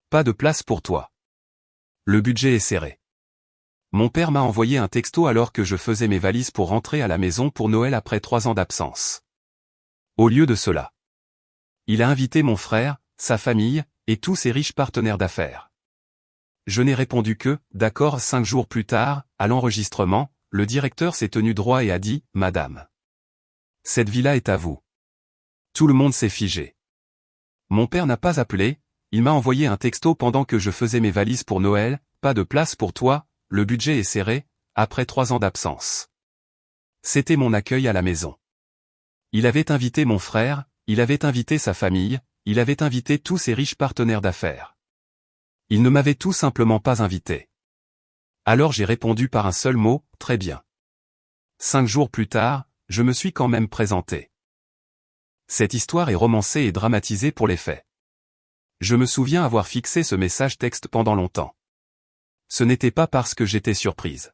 Pas de place pour toi. Le budget est serré. Mon père m'a envoyé un texto alors que je faisais mes valises pour rentrer à la maison pour Noël après 3 ans d'absence. Au lieu de cela, il a invité mon frère, sa famille, et tous ses riches partenaires d'affaires. Je n'ai répondu que, d'accord. 5 jours plus tard, à l'enregistrement, le directeur s'est tenu droit et a dit, « Madame, cette villa est à vous. » Tout le monde s'est figé. Mon père n'a pas appelé, il m'a envoyé un texto pendant que je faisais mes valises pour Noël, « Pas de place pour toi, le budget est serré, après 3 ans d'absence. » C'était mon accueil à la maison. Il avait invité mon frère, il avait invité sa famille, il avait invité tous ses riches partenaires d'affaires. Il ne m'avait tout simplement pas invité. Alors j'ai répondu par un seul mot, « Très bien. » 5 jours plus tard, je me suis quand même présenté. Cette histoire est romancée et dramatisée pour les faits. Je me souviens avoir fixé ce message texte pendant longtemps. Ce n'était pas parce que j'étais surprise.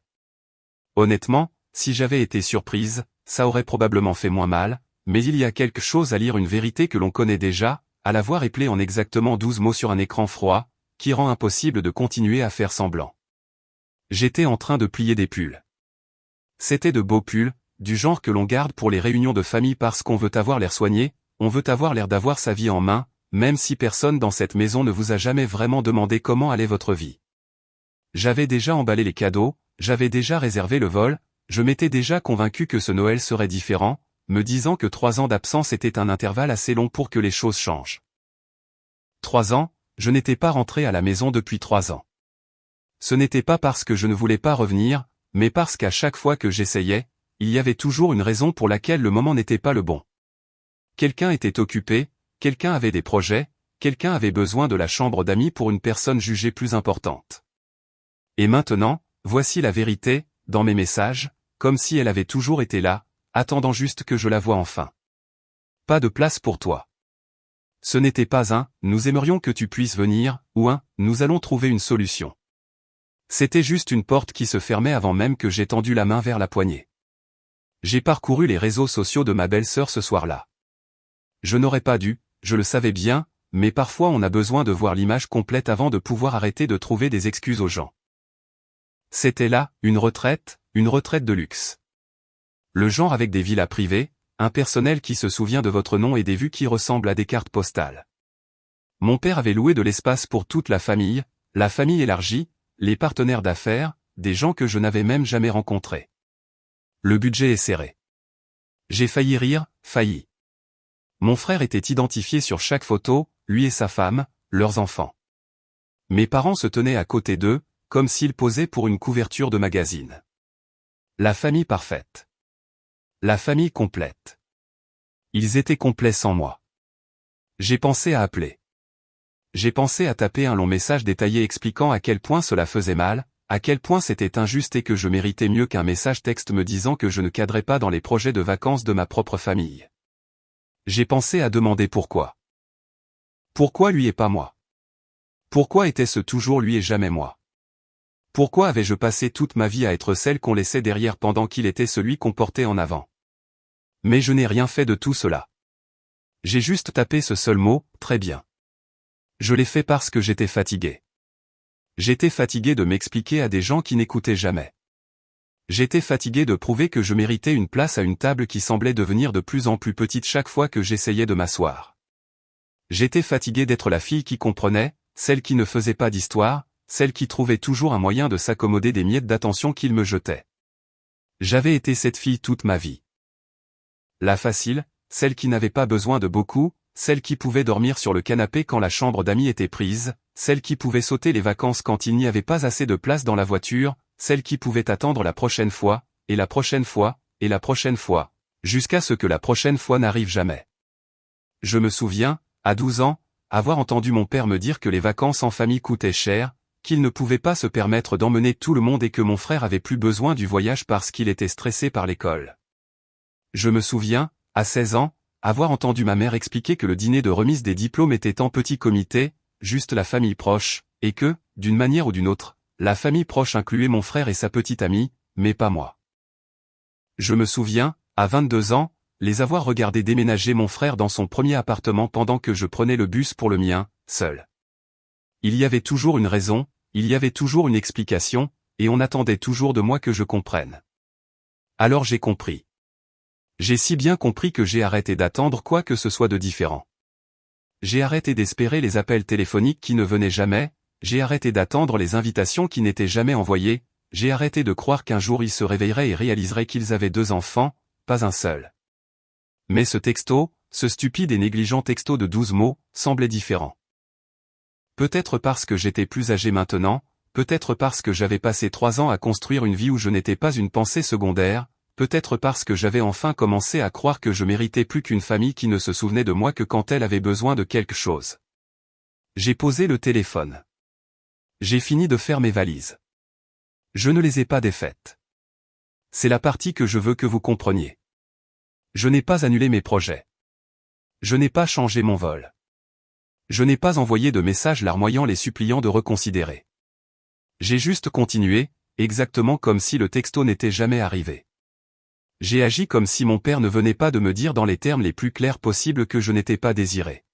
Honnêtement, si j'avais été surprise, ça aurait probablement fait moins mal, mais il y a quelque chose à lire une vérité que l'on connaît déjà, à la voir épelée en exactement 12 mots sur un écran froid, qui rend impossible de continuer à faire semblant. J'étais en train de plier des pulls. C'était de beaux pulls, du genre que l'on garde pour les réunions de famille parce qu'on veut avoir l'air soigné, on veut avoir l'air d'avoir sa vie en main, même si personne dans cette maison ne vous a jamais vraiment demandé comment allait votre vie. J'avais déjà emballé les cadeaux, j'avais déjà réservé le vol, je m'étais déjà convaincu que ce Noël serait différent, me disant que 3 ans d'absence était un intervalle assez long pour que les choses changent. 3 ans, je n'étais pas rentré à la maison depuis 3 ans. Ce n'était pas parce que je ne voulais pas revenir, mais parce qu'à chaque fois que j'essayais, il y avait toujours une raison pour laquelle le moment n'était pas le bon. Quelqu'un était occupé, quelqu'un avait des projets, quelqu'un avait besoin de la chambre d'amis pour une personne jugée plus importante. Et maintenant, voici la vérité, dans mes messages, comme si elle avait toujours été là, attendant juste que je la voie enfin. Pas de place pour toi. Ce n'était pas un « nous aimerions que tu puisses venir » ou un « nous allons trouver une solution ». C'était juste une porte qui se fermait avant même que j'aie tendu la main vers la poignée. J'ai parcouru les réseaux sociaux de ma belle-sœur ce soir-là. Je n'aurais pas dû, je le savais bien, mais parfois on a besoin de voir l'image complète avant de pouvoir arrêter de trouver des excuses aux gens. C'était là, une retraite de luxe. Le genre avec des villas privées, un personnel qui se souvient de votre nom et des vues qui ressemblent à des cartes postales. Mon père avait loué de l'espace pour toute la famille élargie, les partenaires d'affaires, des gens que je n'avais même jamais rencontrés. Le budget est serré. J'ai failli rire, failli. Mon frère était identifié sur chaque photo, lui et sa femme, leurs enfants. Mes parents se tenaient à côté d'eux, comme s'ils posaient pour une couverture de magazine. La famille parfaite. La famille complète. Ils étaient complets sans moi. J'ai pensé à appeler. J'ai pensé à taper un long message détaillé expliquant à quel point cela faisait mal, à quel point c'était injuste et que je méritais mieux qu'un message texte me disant que je ne cadrais pas dans les projets de vacances de ma propre famille. J'ai pensé à demander pourquoi. Pourquoi lui et pas moi? Pourquoi était-ce toujours lui et jamais moi? Pourquoi avais-je passé toute ma vie à être celle qu'on laissait derrière pendant qu'il était celui qu'on portait en avant? Mais je n'ai rien fait de tout cela. J'ai juste tapé ce seul mot, très bien. Je l'ai fait parce que j'étais fatigué. J'étais fatigué de m'expliquer à des gens qui n'écoutaient jamais. J'étais fatigué de prouver que je méritais une place à une table qui semblait devenir de plus en plus petite chaque fois que j'essayais de m'asseoir. J'étais fatigué d'être la fille qui comprenait, celle qui ne faisait pas d'histoire, celle qui trouvait toujours un moyen de s'accommoder des miettes d'attention qu'il me jetait. J'avais été cette fille toute ma vie. La facile, celle qui n'avait pas besoin de beaucoup, celle qui pouvait dormir sur le canapé quand la chambre d'amis était prise, celle qui pouvait sauter les vacances quand il n'y avait pas assez de place dans la voiture, celle qui pouvait attendre la prochaine fois, et la prochaine fois, et la prochaine fois, jusqu'à ce que la prochaine fois n'arrive jamais. Je me souviens, à 12 ans, avoir entendu mon père me dire que les vacances en famille coûtaient cher, qu'il ne pouvait pas se permettre d'emmener tout le monde et que mon frère avait plus besoin du voyage parce qu'il était stressé par l'école. Je me souviens, à 16 ans, avoir entendu ma mère expliquer que le dîner de remise des diplômes était en petit comité, juste la famille proche, et que, d'une manière ou d'une autre, la famille proche incluait mon frère et sa petite amie, mais pas moi. Je me souviens, à 22 ans, les avoir regardés déménager mon frère dans son premier appartement pendant que je prenais le bus pour le mien, seul. Il y avait toujours une raison, il y avait toujours une explication, et on attendait toujours de moi que je comprenne. Alors j'ai compris. J'ai si bien compris que j'ai arrêté d'attendre quoi que ce soit de différent. J'ai arrêté d'espérer les appels téléphoniques qui ne venaient jamais, j'ai arrêté d'attendre les invitations qui n'étaient jamais envoyées, j'ai arrêté de croire qu'un jour ils se réveilleraient et réaliseraient qu'ils avaient 2 enfants, pas un seul. Mais ce texto, ce stupide et négligent texto de 12 mots, semblait différent. Peut-être parce que j'étais plus âgé maintenant, peut-être parce que j'avais passé 3 ans à construire une vie où je n'étais pas une pensée secondaire, peut-être parce que j'avais enfin commencé à croire que je méritais plus qu'une famille qui ne se souvenait de moi que quand elle avait besoin de quelque chose. J'ai posé le téléphone. J'ai fini de faire mes valises. Je ne les ai pas défaites. C'est la partie que je veux que vous compreniez. Je n'ai pas annulé mes projets. Je n'ai pas changé mon vol. Je n'ai pas envoyé de messages larmoyant les suppliant de reconsidérer. J'ai juste continué, exactement comme si le texto n'était jamais arrivé. J'ai agi comme si mon père ne venait pas de me dire dans les termes les plus clairs possibles que je n'étais pas désiré.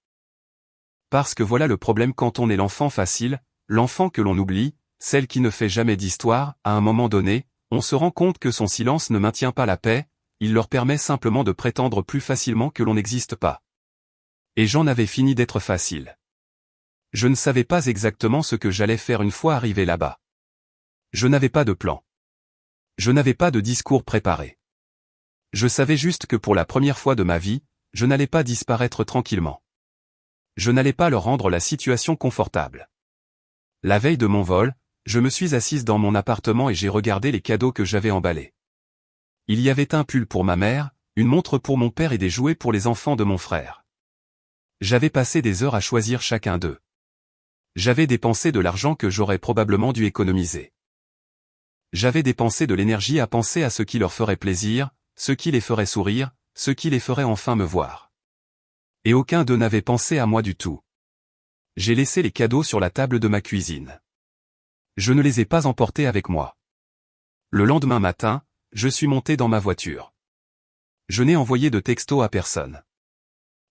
Parce que voilà le problème quand on est l'enfant facile, l'enfant que l'on oublie, celle qui ne fait jamais d'histoire, à un moment donné, on se rend compte que son silence ne maintient pas la paix, il leur permet simplement de prétendre plus facilement que l'on n'existe pas. Et j'en avais fini d'être facile. Je ne savais pas exactement ce que j'allais faire une fois arrivé là-bas. Je n'avais pas de plan. Je n'avais pas de discours préparé. Je savais juste que pour la première fois de ma vie, je n'allais pas disparaître tranquillement. Je n'allais pas leur rendre la situation confortable. La veille de mon vol, je me suis assise dans mon appartement et j'ai regardé les cadeaux que j'avais emballés. Il y avait un pull pour ma mère, une montre pour mon père et des jouets pour les enfants de mon frère. J'avais passé des heures à choisir chacun d'eux. J'avais dépensé de l'argent que j'aurais probablement dû économiser. J'avais dépensé de l'énergie à penser à ce qui leur ferait plaisir, ce qui les ferait sourire, ce qui les ferait enfin me voir. Et aucun d'eux n'avait pensé à moi du tout. J'ai laissé les cadeaux sur la table de ma cuisine. Je ne les ai pas emportés avec moi. Le lendemain matin, je suis monté dans ma voiture. Je n'ai envoyé de texto à personne.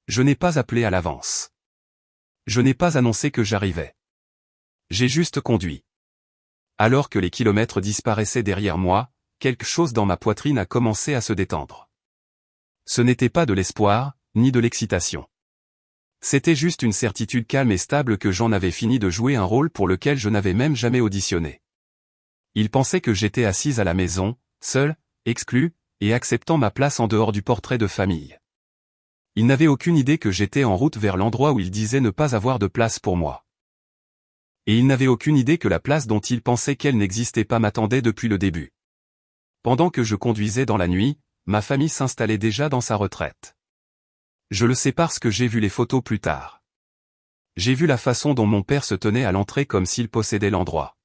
Je n'ai pas appelé à l'avance. Je n'ai pas annoncé que j'arrivais. J'ai juste conduit. Alors que les kilomètres disparaissaient derrière moi, quelque chose dans ma poitrine a commencé à se détendre. Ce n'était pas de l'espoir, ni de l'excitation. C'était juste une certitude calme et stable que j'en avais fini de jouer un rôle pour lequel je n'avais même jamais auditionné. Ils pensaient que j'étais assise à la maison, seule, exclue, et acceptant ma place en dehors du portrait de famille. Ils n'avaient aucune idée que j'étais en route vers l'endroit où ils disaient ne pas avoir de place pour moi. Et ils n'avaient aucune idée que la place dont ils pensaient qu'elle n'existait pas m'attendait depuis le début. Pendant que je conduisais dans la nuit, ma famille s'installait déjà dans sa retraite. Je le sais parce que j'ai vu les photos plus tard. J'ai vu la façon dont mon père se tenait à l'entrée comme s'il possédait l'endroit.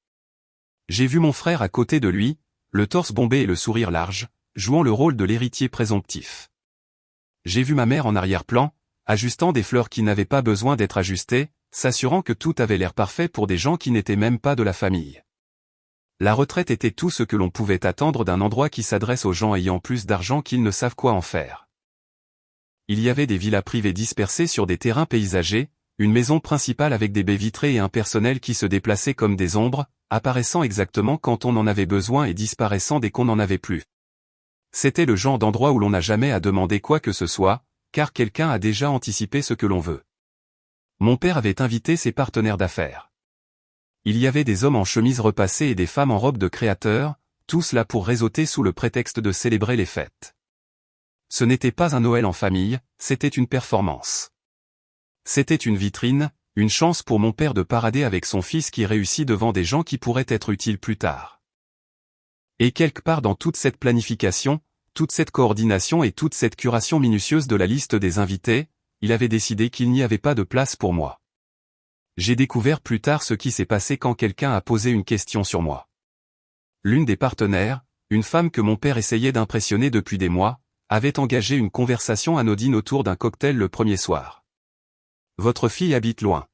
J'ai vu mon frère à côté de lui, le torse bombé et le sourire large, jouant le rôle de l'héritier présomptif. J'ai vu ma mère en arrière-plan, ajustant des fleurs qui n'avaient pas besoin d'être ajustées, s'assurant que tout avait l'air parfait pour des gens qui n'étaient même pas de la famille. La retraite était tout ce que l'on pouvait attendre d'un endroit qui s'adresse aux gens ayant plus d'argent qu'ils ne savent quoi en faire. Il y avait des villas privées dispersées sur des terrains paysagers, une maison principale avec des baies vitrées et un personnel qui se déplaçait comme des ombres, apparaissant exactement quand on en avait besoin et disparaissant dès qu'on n'en avait plus. C'était le genre d'endroit où l'on n'a jamais à demander quoi que ce soit, car quelqu'un a déjà anticipé ce que l'on veut. Mon père avait invité ses partenaires d'affaires. Il y avait des hommes en chemise repassée et des femmes en robe de créateur, tous là pour réseauter sous le prétexte de célébrer les fêtes. Ce n'était pas un Noël en famille, c'était une performance. C'était une vitrine, une chance pour mon père de parader avec son fils qui réussit devant des gens qui pourraient être utiles plus tard. Et quelque part dans toute cette planification, toute cette coordination et toute cette curation minutieuse de la liste des invités, il avait décidé qu'il n'y avait pas de place pour moi. J'ai découvert plus tard ce qui s'est passé quand quelqu'un a posé une question sur moi. L'une des partenaires, une femme que mon père essayait d'impressionner depuis des mois, avait engagé une conversation anodine autour d'un cocktail le premier soir. « Votre fille habite loin ?»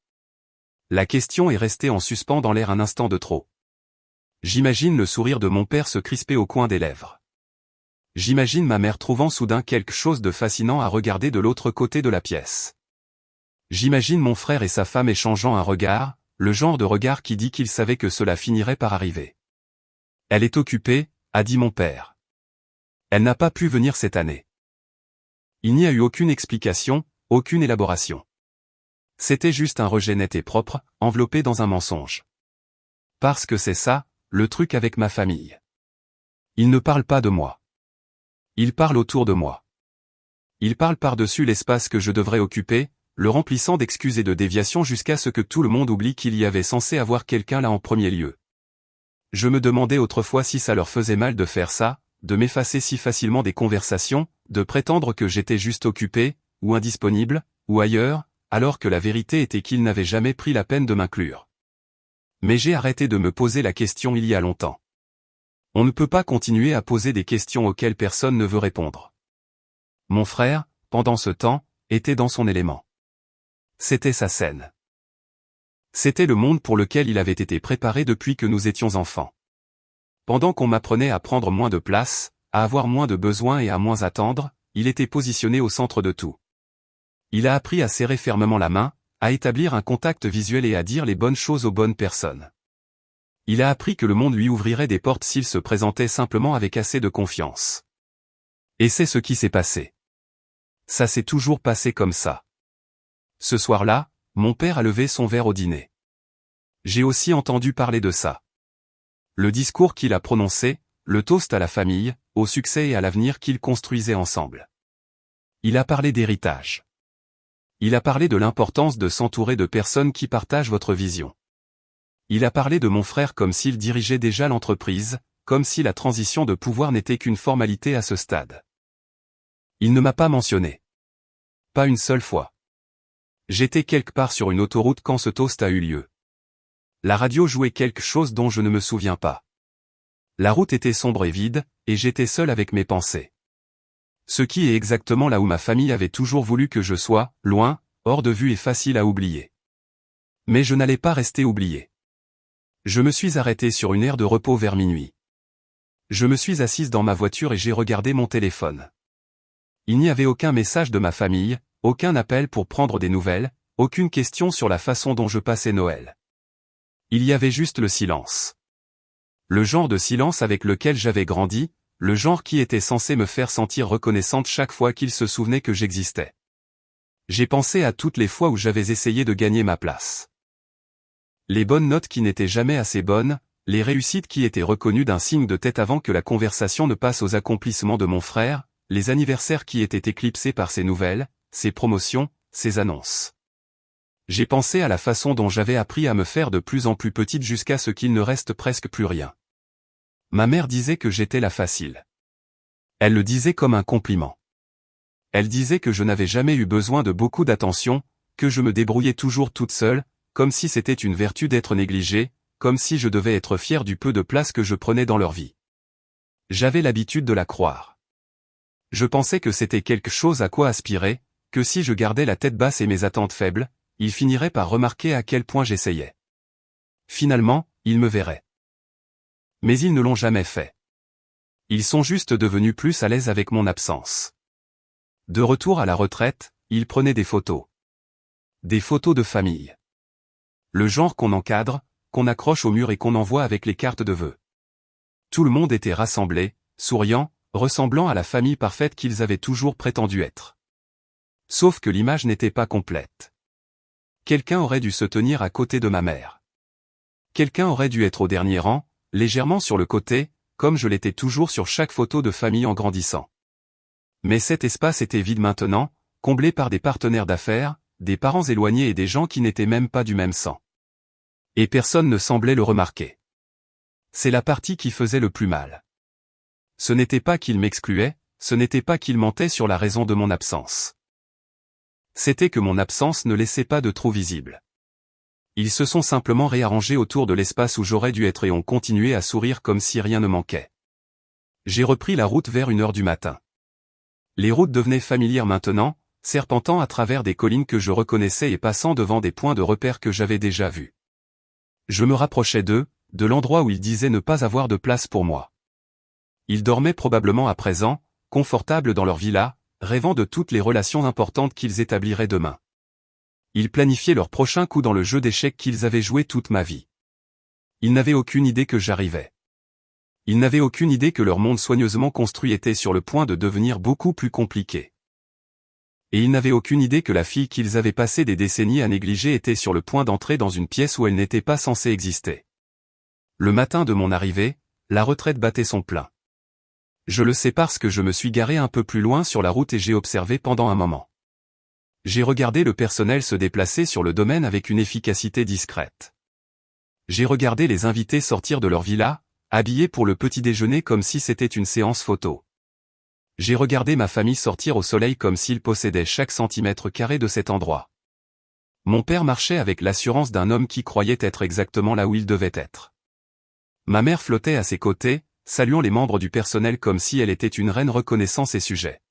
La question est restée en suspens dans l'air un instant de trop. J'imagine le sourire de mon père se crisper au coin des lèvres. J'imagine ma mère trouvant soudain quelque chose de fascinant à regarder de l'autre côté de la pièce. J'imagine mon frère et sa femme échangeant un regard, le genre de regard qui dit qu'il savait que cela finirait par arriver. Elle est occupée, a dit mon père. Elle n'a pas pu venir cette année. Il n'y a eu aucune explication, aucune élaboration. C'était juste un rejet net et propre, enveloppé dans un mensonge. Parce que c'est ça, le truc avec ma famille. Ils ne parlent pas de moi. Ils parlent autour de moi. Ils parlent par-dessus l'espace que je devrais occuper, le remplissant d'excuses et de déviations jusqu'à ce que tout le monde oublie qu'il y avait censé avoir quelqu'un là en premier lieu. Je me demandais autrefois si ça leur faisait mal de faire ça, de m'effacer si facilement des conversations, de prétendre que j'étais juste occupé, ou indisponible, ou ailleurs, alors que la vérité était qu'ils n'avaient jamais pris la peine de m'inclure. Mais j'ai arrêté de me poser la question il y a longtemps. On ne peut pas continuer à poser des questions auxquelles personne ne veut répondre. Mon frère, pendant ce temps, était dans son élément. C'était sa scène. C'était le monde pour lequel il avait été préparé depuis que nous étions enfants. Pendant qu'on m'apprenait à prendre moins de place, à avoir moins de besoins et à moins attendre, il était positionné au centre de tout. Il a appris à serrer fermement la main, à établir un contact visuel et à dire les bonnes choses aux bonnes personnes. Il a appris que le monde lui ouvrirait des portes s'il se présentait simplement avec assez de confiance. Et c'est ce qui s'est passé. Ça s'est toujours passé comme ça. Ce soir-là, mon père a levé son verre au dîner. J'ai aussi entendu parler de ça. Le discours qu'il a prononcé, le toast à la famille, au succès et à l'avenir qu'ils construisaient ensemble. Il a parlé d'héritage. Il a parlé de l'importance de s'entourer de personnes qui partagent votre vision. Il a parlé de mon frère comme s'il dirigeait déjà l'entreprise, comme si la transition de pouvoir n'était qu'une formalité à ce stade. Il ne m'a pas mentionné. Pas une seule fois. J'étais quelque part sur une autoroute quand ce toast a eu lieu. La radio jouait quelque chose dont je ne me souviens pas. La route était sombre et vide, et j'étais seul avec mes pensées. Ce qui est exactement là où ma famille avait toujours voulu que je sois, loin, hors de vue et facile à oublier. Mais je n'allais pas rester oublié. Je me suis arrêté sur une aire de repos vers minuit. Je me suis assise dans ma voiture et j'ai regardé mon téléphone. Il n'y avait aucun message de ma famille, aucun appel pour prendre des nouvelles, aucune question sur la façon dont je passais Noël. Il y avait juste le silence. Le genre de silence avec lequel j'avais grandi, le genre qui était censé me faire sentir reconnaissante chaque fois qu'il se souvenait que j'existais. J'ai pensé à toutes les fois où j'avais essayé de gagner ma place. Les bonnes notes qui n'étaient jamais assez bonnes, les réussites qui étaient reconnues d'un signe de tête avant que la conversation ne passe aux accomplissements de mon frère, les anniversaires qui étaient éclipsés par ses nouvelles, ses promotions, ses annonces. J'ai pensé à la façon dont j'avais appris à me faire de plus en plus petite jusqu'à ce qu'il ne reste presque plus rien. Ma mère disait que j'étais la facile. Elle le disait comme un compliment. Elle disait que je n'avais jamais eu besoin de beaucoup d'attention, que je me débrouillais toujours toute seule, comme si c'était une vertu d'être négligée, comme si je devais être fier du peu de place que je prenais dans leur vie. J'avais l'habitude de la croire. Je pensais que c'était quelque chose à quoi aspirer, que si je gardais la tête basse et mes attentes faibles, ils finiraient par remarquer à quel point j'essayais. Finalement, ils me verraient. Mais ils ne l'ont jamais fait. Ils sont juste devenus plus à l'aise avec mon absence. De retour à la retraite, ils prenaient des photos. Des photos de famille. Le genre qu'on encadre, qu'on accroche au mur et qu'on envoie avec les cartes de vœux. Tout le monde était rassemblé, souriant, ressemblant à la famille parfaite qu'ils avaient toujours prétendu être. Sauf que l'image n'était pas complète. Quelqu'un aurait dû se tenir à côté de ma mère. Quelqu'un aurait dû être au dernier rang, légèrement sur le côté, comme je l'étais toujours sur chaque photo de famille en grandissant. Mais cet espace était vide maintenant, comblé par des partenaires d'affaires, des parents éloignés et des gens qui n'étaient même pas du même sang. Et personne ne semblait le remarquer. C'est la partie qui faisait le plus mal. Ce n'était pas qu'ils m'excluaient, ce n'était pas qu'ils mentaient sur la raison de mon absence. C'était que mon absence ne laissait pas de trou visible. Ils se sont simplement réarrangés autour de l'espace où j'aurais dû être et ont continué à sourire comme si rien ne manquait. J'ai repris la route vers 1h du matin. Les routes devenaient familières maintenant, serpentant à travers des collines que je reconnaissais et passant devant des points de repère que j'avais déjà vus. Je me rapprochais d'eux, de l'endroit où ils disaient ne pas avoir de place pour moi. Ils dormaient probablement à présent, confortables dans leur villa, rêvant de toutes les relations importantes qu'ils établiraient demain. Ils planifiaient leur prochain coup dans le jeu d'échecs qu'ils avaient joué toute ma vie. Ils n'avaient aucune idée que j'arrivais. Ils n'avaient aucune idée que leur monde soigneusement construit était sur le point de devenir beaucoup plus compliqué. Et ils n'avaient aucune idée que la fille qu'ils avaient passé des décennies à négliger était sur le point d'entrer dans une pièce où elle n'était pas censée exister. Le matin de mon arrivée, la retraite battait son plein. Je le sais parce que je me suis garé un peu plus loin sur la route et j'ai observé pendant un moment. J'ai regardé le personnel se déplacer sur le domaine avec une efficacité discrète. J'ai regardé les invités sortir de leur villa, habillés pour le petit déjeuner comme si c'était une séance photo. J'ai regardé ma famille sortir au soleil comme s'ils possédaient chaque centimètre carré de cet endroit. Mon père marchait avec l'assurance d'un homme qui croyait être exactement là où il devait être. Ma mère flottait à ses côtés, saluant les membres du personnel comme si elle était une reine reconnaissant ses sujets.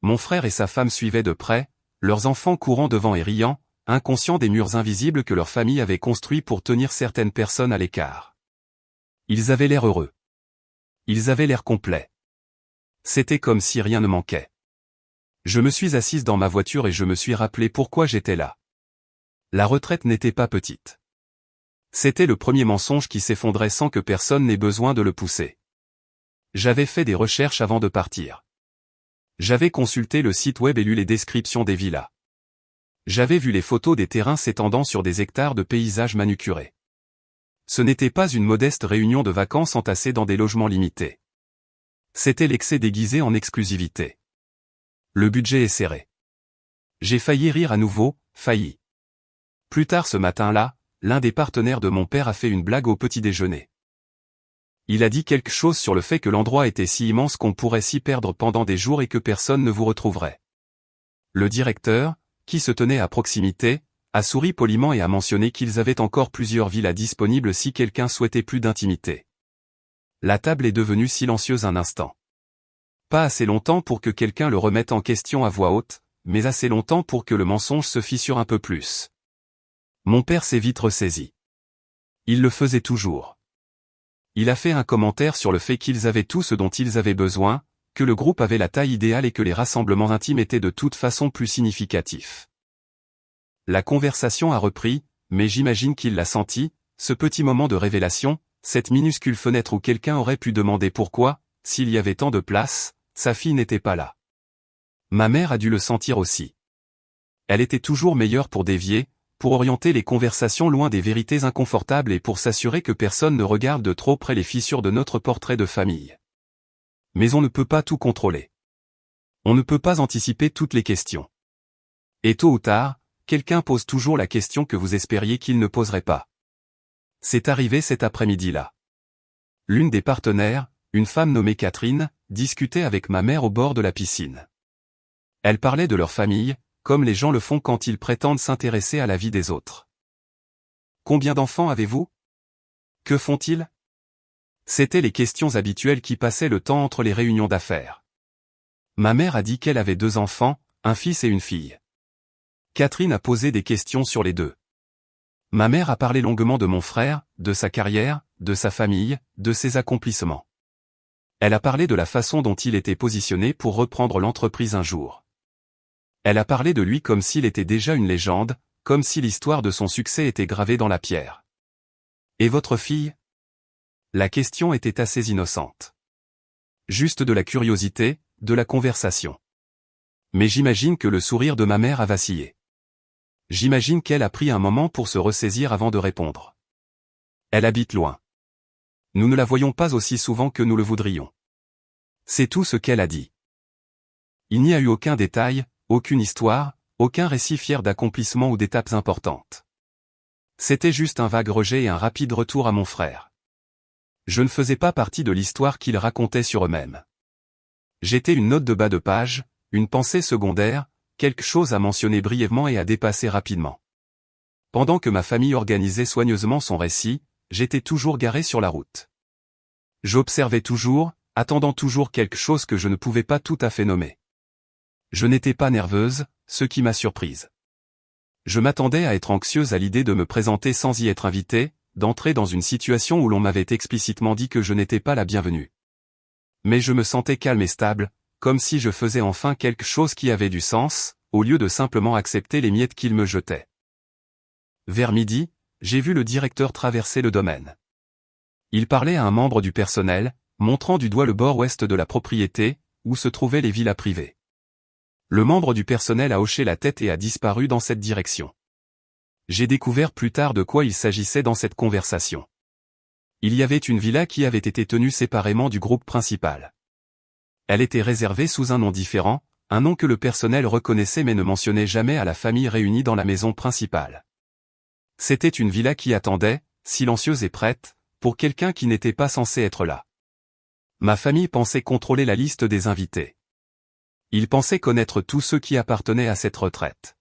Mon frère et sa femme suivaient de près, leurs enfants courant devant et riant, inconscients des murs invisibles que leur famille avait construits pour tenir certaines personnes à l'écart. Ils avaient l'air heureux. Ils avaient l'air complets. C'était comme si rien ne manquait. Je me suis assise dans ma voiture et je me suis rappelé pourquoi j'étais là. La retraite n'était pas petite. C'était le premier mensonge qui s'effondrait sans que personne n'ait besoin de le pousser. J'avais fait des recherches avant de partir. J'avais consulté le site web et lu les descriptions des villas. J'avais vu les photos des terrains s'étendant sur des hectares de paysages manucurés. Ce n'était pas une modeste réunion de vacances entassée dans des logements limités. C'était l'excès déguisé en exclusivité. Le budget est serré. J'ai failli rire à nouveau, failli. Plus tard ce matin-là, l'un des partenaires de mon père a fait une blague au petit déjeuner. Il a dit quelque chose sur le fait que l'endroit était si immense qu'on pourrait s'y perdre pendant des jours et que personne ne vous retrouverait. Le directeur, qui se tenait à proximité, a souri poliment et a mentionné qu'ils avaient encore plusieurs villas disponibles si quelqu'un souhaitait plus d'intimité. La table est devenue silencieuse un instant. Pas assez longtemps pour que quelqu'un le remette en question à voix haute, mais assez longtemps pour que le mensonge se fissure un peu plus. Mon père s'est vite ressaisi. Il le faisait toujours. Il a fait un commentaire sur le fait qu'ils avaient tout ce dont ils avaient besoin, que le groupe avait la taille idéale et que les rassemblements intimes étaient de toute façon plus significatifs. La conversation a repris, mais j'imagine qu'il l'a senti, ce petit moment de révélation, cette minuscule fenêtre où quelqu'un aurait pu demander pourquoi, s'il y avait tant de place, sa fille n'était pas là. Ma mère a dû le sentir aussi. Elle était toujours meilleure pour dévier, pour orienter les conversations loin des vérités inconfortables et pour s'assurer que personne ne regarde de trop près les fissures de notre portrait de famille. Mais on ne peut pas tout contrôler. On ne peut pas anticiper toutes les questions. Et tôt ou tard, quelqu'un pose toujours la question que vous espériez qu'il ne poserait pas. C'est arrivé cet après-midi-là. L'une des partenaires, une femme nommée Catherine, discutait avec ma mère au bord de la piscine. Elle parlait de leur famille, comme les gens le font quand ils prétendent s'intéresser à la vie des autres. Combien d'enfants avez-vous? Que font-ils? C'étaient les questions habituelles qui passaient le temps entre les réunions d'affaires. Ma mère a dit qu'elle avait 2 enfants, un fils et une fille. Catherine a posé des questions sur les 2. Ma mère a parlé longuement de mon frère, de sa carrière, de sa famille, de ses accomplissements. Elle a parlé de la façon dont il était positionné pour reprendre l'entreprise un jour. Elle a parlé de lui comme s'il était déjà une légende, comme si l'histoire de son succès était gravée dans la pierre. Et votre fille? La question était assez innocente. Juste de la curiosité, de la conversation. Mais j'imagine que le sourire de ma mère a vacillé. J'imagine qu'elle a pris un moment pour se ressaisir avant de répondre. Elle habite loin. Nous ne la voyons pas aussi souvent que nous le voudrions. C'est tout ce qu'elle a dit. Il n'y a eu aucun détail, aucune histoire, aucun récit fier d'accomplissement ou d'étapes importantes. C'était juste un vague rejet et un rapide retour à mon frère. Je ne faisais pas partie de l'histoire qu'ils racontaient sur eux-mêmes. J'étais une note de bas de page, une pensée secondaire, quelque chose à mentionner brièvement et à dépasser rapidement. Pendant que ma famille organisait soigneusement son récit, j'étais toujours garé sur la route. J'observais toujours, attendant toujours quelque chose que je ne pouvais pas tout à fait nommer. Je n'étais pas nerveuse, ce qui m'a surprise. Je m'attendais à être anxieuse à l'idée de me présenter sans y être invitée, d'entrer dans une situation où l'on m'avait explicitement dit que je n'étais pas la bienvenue. Mais je me sentais calme et stable, comme si je faisais enfin quelque chose qui avait du sens, au lieu de simplement accepter les miettes qu'il me jetait. Vers midi, j'ai vu le directeur traverser le domaine. Il parlait à un membre du personnel, montrant du doigt le bord ouest de la propriété, où se trouvaient les villas privées. Le membre du personnel a hoché la tête et a disparu dans cette direction. J'ai découvert plus tard de quoi il s'agissait dans cette conversation. Il y avait une villa qui avait été tenue séparément du groupe principal. Elle était réservée sous un nom différent, un nom que le personnel reconnaissait mais ne mentionnait jamais à la famille réunie dans la maison principale. C'était une villa qui attendait, silencieuse et prête, pour quelqu'un qui n'était pas censé être là. Ma famille pensait contrôler la liste des invités. Ils pensaient connaître tous ceux qui appartenaient à cette retraite.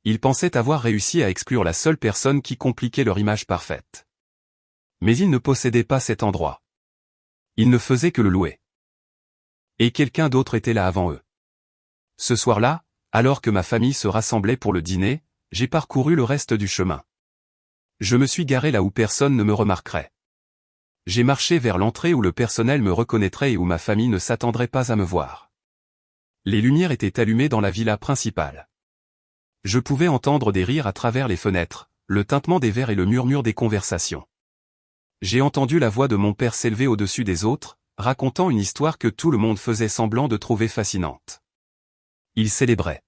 Ils pensaient avoir réussi à exclure la seule personne qui compliquait leur image parfaite. Mais ils ne possédaient pas cet endroit. Ils ne faisaient que le louer. Et quelqu'un d'autre était là avant eux. Ce soir-là, alors que ma famille se rassemblait pour le dîner, j'ai parcouru le reste du chemin. Je me suis garé là où personne ne me remarquerait. J'ai marché vers l'entrée où le personnel me reconnaîtrait et où ma famille ne s'attendrait pas à me voir. Les lumières étaient allumées dans la villa principale. Je pouvais entendre des rires à travers les fenêtres, le tintement des verres et le murmure des conversations. J'ai entendu la voix de mon père s'élever au-dessus des autres, racontant une histoire que tout le monde faisait semblant de trouver fascinante. Il célébrait.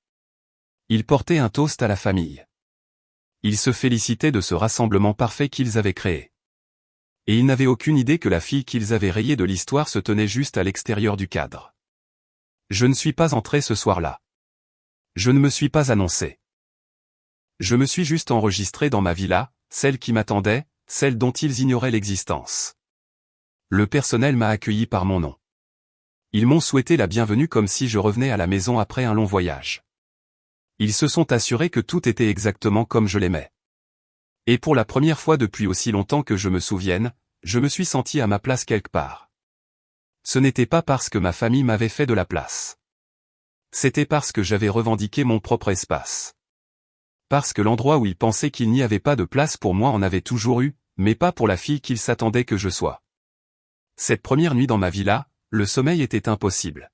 Il portait un toast à la famille. Ils se félicitaient de ce rassemblement parfait qu'ils avaient créé. Et ils n'avaient aucune idée que la fille qu'ils avaient rayée de l'histoire se tenait juste à l'extérieur du cadre. Je ne suis pas entré ce soir-là. Je ne me suis pas annoncé. Je me suis juste enregistré dans ma villa, celle qui m'attendait, celle dont ils ignoraient l'existence. Le personnel m'a accueilli par mon nom. Ils m'ont souhaité la bienvenue comme si je revenais à la maison après un long voyage. Ils se sont assurés que tout était exactement comme je l'aimais. Et pour la première fois depuis aussi longtemps que je me souvienne, je me suis senti à ma place quelque part. Ce n'était pas parce que ma famille m'avait fait de la place. C'était parce que j'avais revendiqué mon propre espace. Parce que l'endroit où ils pensaient qu'il n'y avait pas de place pour moi en avait toujours eu, mais pas pour la fille qu'ils s'attendaient que je sois. Cette première nuit dans ma villa, le sommeil était impossible.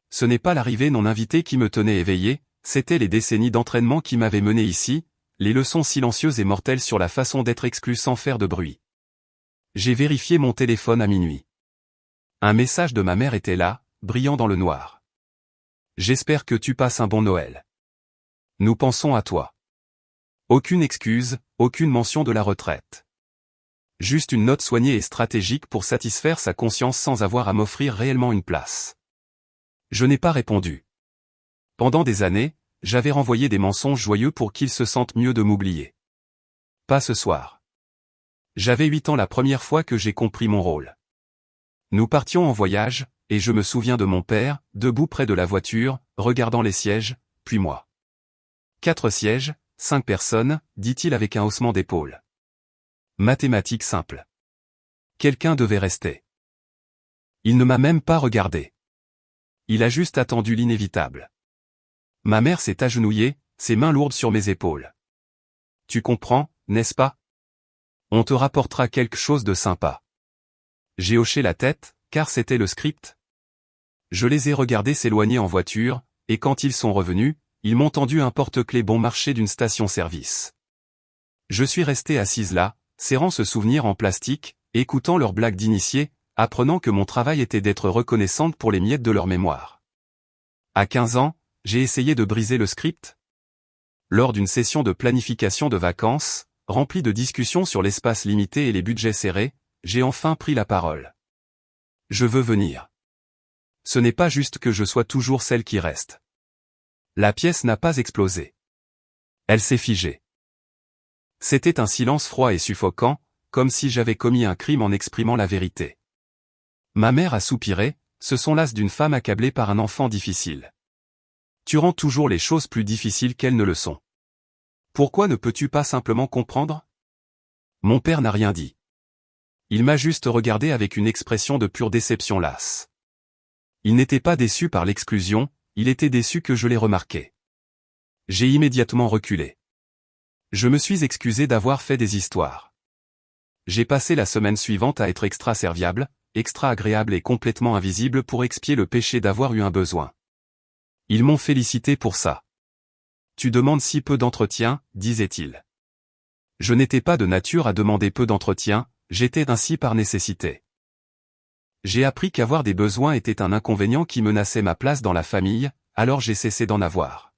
Ce n'est pas l'arrivée non invitée qui me tenait éveillé, c'était les décennies d'entraînement qui m'avaient mené ici, les leçons silencieuses et mortelles sur la façon d'être exclu sans faire de bruit. J'ai vérifié mon téléphone à minuit. Un message de ma mère était là, brillant dans le noir. J'espère que tu passes un bon Noël. Nous pensons à toi. Aucune excuse, aucune mention de la retraite. Juste une note soignée et stratégique pour satisfaire sa conscience sans avoir à m'offrir réellement une place. Je n'ai pas répondu. Pendant des années, j'avais renvoyé des mensonges joyeux pour qu'ils se sentent mieux de m'oublier. Pas ce soir. J'avais 8 ans la première fois que j'ai compris mon rôle. Nous partions en voyage, et je me souviens de mon père, debout près de la voiture, regardant les sièges, puis moi. 4 sièges, 5 personnes, dit-il avec un haussement d'épaule. Mathématiques simples. Quelqu'un devait rester. Il ne m'a même pas regardé. Il a juste attendu l'inévitable. Ma mère s'est agenouillée, ses mains lourdes sur mes épaules. Tu comprends, n'est-ce pas? On te rapportera quelque chose de sympa. J'ai hoché la tête, car c'était le script. Je les ai regardés s'éloigner en voiture, et quand ils sont revenus, ils m'ont tendu un porte-clés bon marché d'une station-service. Je suis resté assise là, serrant ce souvenir en plastique, écoutant leurs blagues d'initié, apprenant que mon travail était d'être reconnaissante pour les miettes de leur mémoire. À 15 ans, j'ai essayé de briser le script. Lors d'une session de planification de vacances, remplie de discussions sur l'espace limité et les budgets serrés, j'ai enfin pris la parole. Je veux venir. Ce n'est pas juste que je sois toujours celle qui reste. La pièce n'a pas explosé. Elle s'est figée. C'était un silence froid et suffocant, comme si j'avais commis un crime en exprimant la vérité. Ma mère a soupiré, ce sont las d'une femme accablée par un enfant difficile. Tu rends toujours les choses plus difficiles qu'elles ne le sont. Pourquoi ne peux-tu pas simplement comprendre? Mon père n'a rien dit. Il m'a juste regardé avec une expression de pure déception lasse. Il n'était pas déçu par l'exclusion, il était déçu que je l'ai remarqué. J'ai immédiatement reculé. Je me suis excusé d'avoir fait des histoires. J'ai passé la semaine suivante à être extra serviable, extra agréable et complètement invisible pour expier le péché d'avoir eu un besoin. Ils m'ont félicité pour ça. Tu demandes si peu d'entretien, disait-il. Je n'étais pas de nature à demander peu d'entretien, j'étais ainsi par nécessité. J'ai appris qu'avoir des besoins était un inconvénient qui menaçait ma place dans la famille, alors j'ai cessé d'en avoir.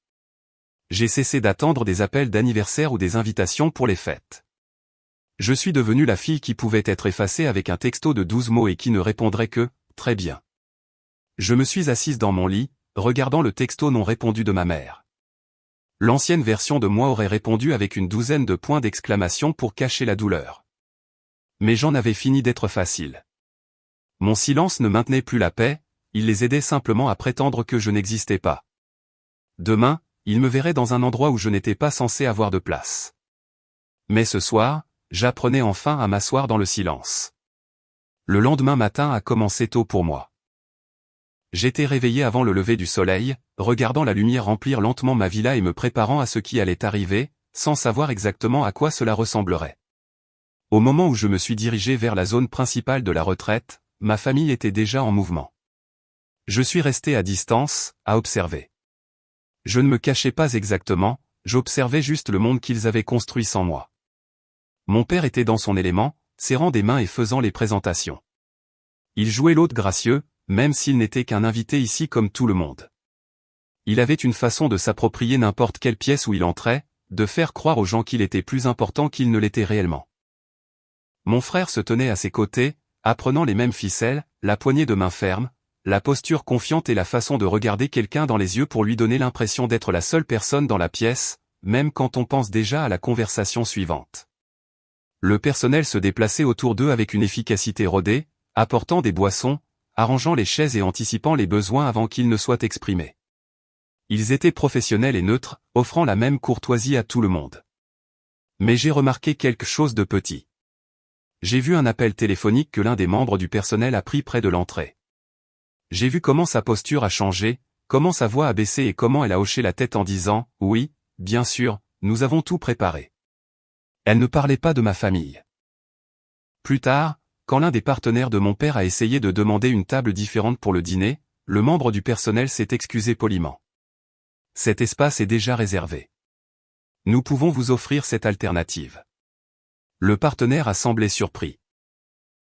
J'ai cessé d'attendre des appels d'anniversaire ou des invitations pour les fêtes. Je suis devenue la fille qui pouvait être effacée avec un texto de 12 mots et qui ne répondrait que « très bien ». Je me suis assise dans mon lit, regardant le texto non répondu de ma mère. L'ancienne version de moi aurait répondu avec une douzaine de points d'exclamation pour cacher la douleur. Mais j'en avais fini d'être facile. Mon silence ne maintenait plus la paix, il les aidait simplement à prétendre que je n'existais pas. Demain, ils me verraient dans un endroit où je n'étais pas censé avoir de place. Mais ce soir, j'apprenais enfin à m'asseoir dans le silence. Le lendemain matin a commencé tôt pour moi. J'étais réveillé avant le lever du soleil, regardant la lumière remplir lentement ma villa et me préparant à ce qui allait arriver, sans savoir exactement à quoi cela ressemblerait. Au moment où je me suis dirigé vers la zone principale de la retraite, ma famille était déjà en mouvement. Je suis resté à distance, à observer. Je ne me cachais pas exactement, j'observais juste le monde qu'ils avaient construit sans moi. Mon père était dans son élément, serrant des mains et faisant les présentations. Il jouait l'hôte gracieux, même s'il n'était qu'un invité ici comme tout le monde. Il avait une façon de s'approprier n'importe quelle pièce où il entrait, de faire croire aux gens qu'il était plus important qu'il ne l'était réellement. Mon frère se tenait à ses côtés, apprenant les mêmes ficelles, la poignée de main ferme, la posture confiante et la façon de regarder quelqu'un dans les yeux pour lui donner l'impression d'être la seule personne dans la pièce, même quand on pense déjà à la conversation suivante. Le personnel se déplaçait autour d'eux avec une efficacité rodée, apportant des boissons, arrangeant les chaises et anticipant les besoins avant qu'ils ne soient exprimés. Ils étaient professionnels et neutres, offrant la même courtoisie à tout le monde. Mais j'ai remarqué quelque chose de petit. J'ai vu un appel téléphonique que l'un des membres du personnel a pris près de l'entrée. J'ai vu comment sa posture a changé, comment sa voix a baissé et comment elle a hoché la tête en disant « Oui, bien sûr, nous avons tout préparé ». Elle ne parlait pas de ma famille. Plus tard, quand l'un des partenaires de mon père a essayé de demander une table différente pour le dîner, le membre du personnel s'est excusé poliment. Cet espace est déjà réservé. Nous pouvons vous offrir cette alternative. Le partenaire a semblé surpris.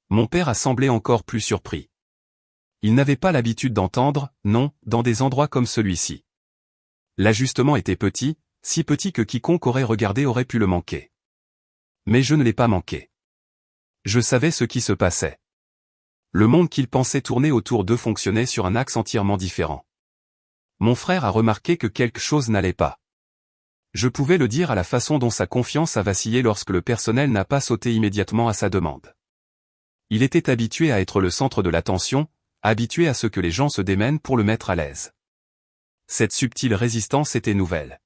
Mon père a semblé encore plus surpris. Il n'avait pas l'habitude d'entendre « non » dans des endroits comme celui-ci. L'ajustement était petit, si petit que quiconque aurait regardé aurait pu le manquer. Mais je ne l'ai pas manqué. Je savais ce qui se passait. Le monde qu'il pensait tourner autour d'eux fonctionnait sur un axe entièrement différent. Mon frère a remarqué que quelque chose n'allait pas. Je pouvais le dire à la façon dont sa confiance a vacillé lorsque le personnel n'a pas sauté immédiatement à sa demande. Il était habitué à être le centre de l'attention, habitué à ce que les gens se démènent pour le mettre à l'aise. Cette subtile résistance était nouvelle.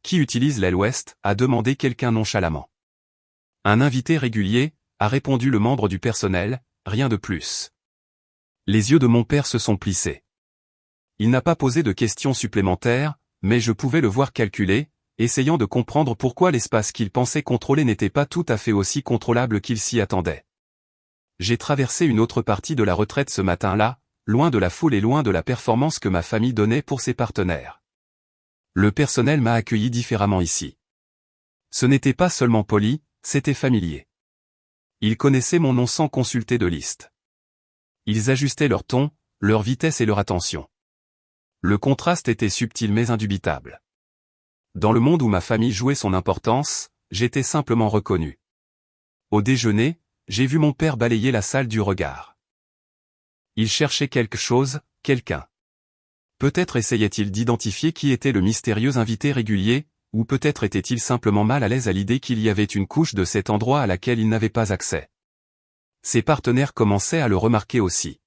Qui utilise l'aile ouest, a demandé quelqu'un nonchalamment. Un invité régulier, a répondu le membre du personnel, rien de plus. Les yeux de mon père se sont plissés. Il n'a pas posé de questions supplémentaires, mais je pouvais le voir calculer, essayant de comprendre pourquoi l'espace qu'il pensait contrôler n'était pas tout à fait aussi contrôlable qu'il s'y attendait. J'ai traversé une autre partie de la retraite ce matin-là, loin de la foule et loin de la performance que ma famille donnait pour ses partenaires. Le personnel m'a accueilli différemment ici. Ce n'était pas seulement poli, c'était familier. Ils connaissaient mon nom sans consulter de liste. Ils ajustaient leur ton, leur vitesse et leur attention. Le contraste était subtil mais indubitable. Dans le monde où ma famille jouait son importance, j'étais simplement reconnu. Au déjeuner, j'ai vu mon père balayer la salle du regard. Il cherchait quelque chose, quelqu'un. Peut-être essayait-il d'identifier qui était le mystérieux invité régulier, ou peut-être était-il simplement mal à l'aise à l'idée qu'il y avait une couche de cet endroit à laquelle il n'avait pas accès. Ses partenaires commençaient à le remarquer aussi.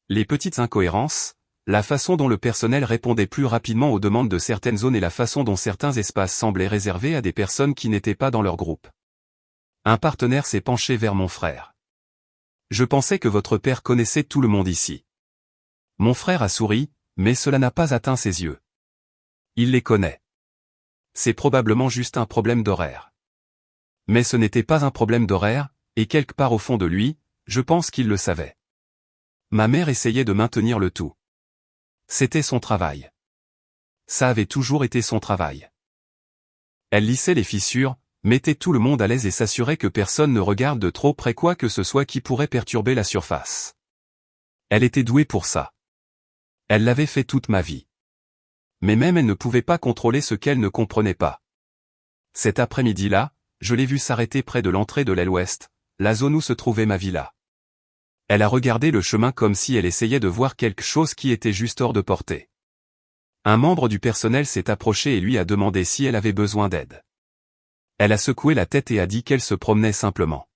Les petites incohérences, la façon dont le personnel répondait plus rapidement aux demandes de certaines zones et la façon dont certains espaces semblaient réservés à des personnes qui n'étaient pas dans leur groupe. Un partenaire s'est penché vers mon frère. Je pensais que votre père connaissait tout le monde ici. Mon frère a souri, mais cela n'a pas atteint ses yeux. Il les connaît. C'est probablement juste un problème d'horaire. Mais ce n'était pas un problème d'horaire, et quelque part au fond de lui, je pense qu'il le savait. Ma mère essayait de maintenir le tout. C'était son travail. Ça avait toujours été son travail. Elle lissait les fissures, mettait tout le monde à l'aise et s'assurait que personne ne regarde de trop près quoi que ce soit qui pourrait perturber la surface. Elle était douée pour ça. Elle l'avait fait toute ma vie. Mais même elle ne pouvait pas contrôler ce qu'elle ne comprenait pas. Cet après-midi-là, je l'ai vue s'arrêter près de l'entrée de l'aile ouest, la zone où se trouvait ma villa. Elle a regardé le chemin comme si elle essayait de voir quelque chose qui était juste hors de portée. Un membre du personnel s'est approché et lui a demandé si elle avait besoin d'aide. Elle a secoué la tête et a dit qu'elle se promenait simplement.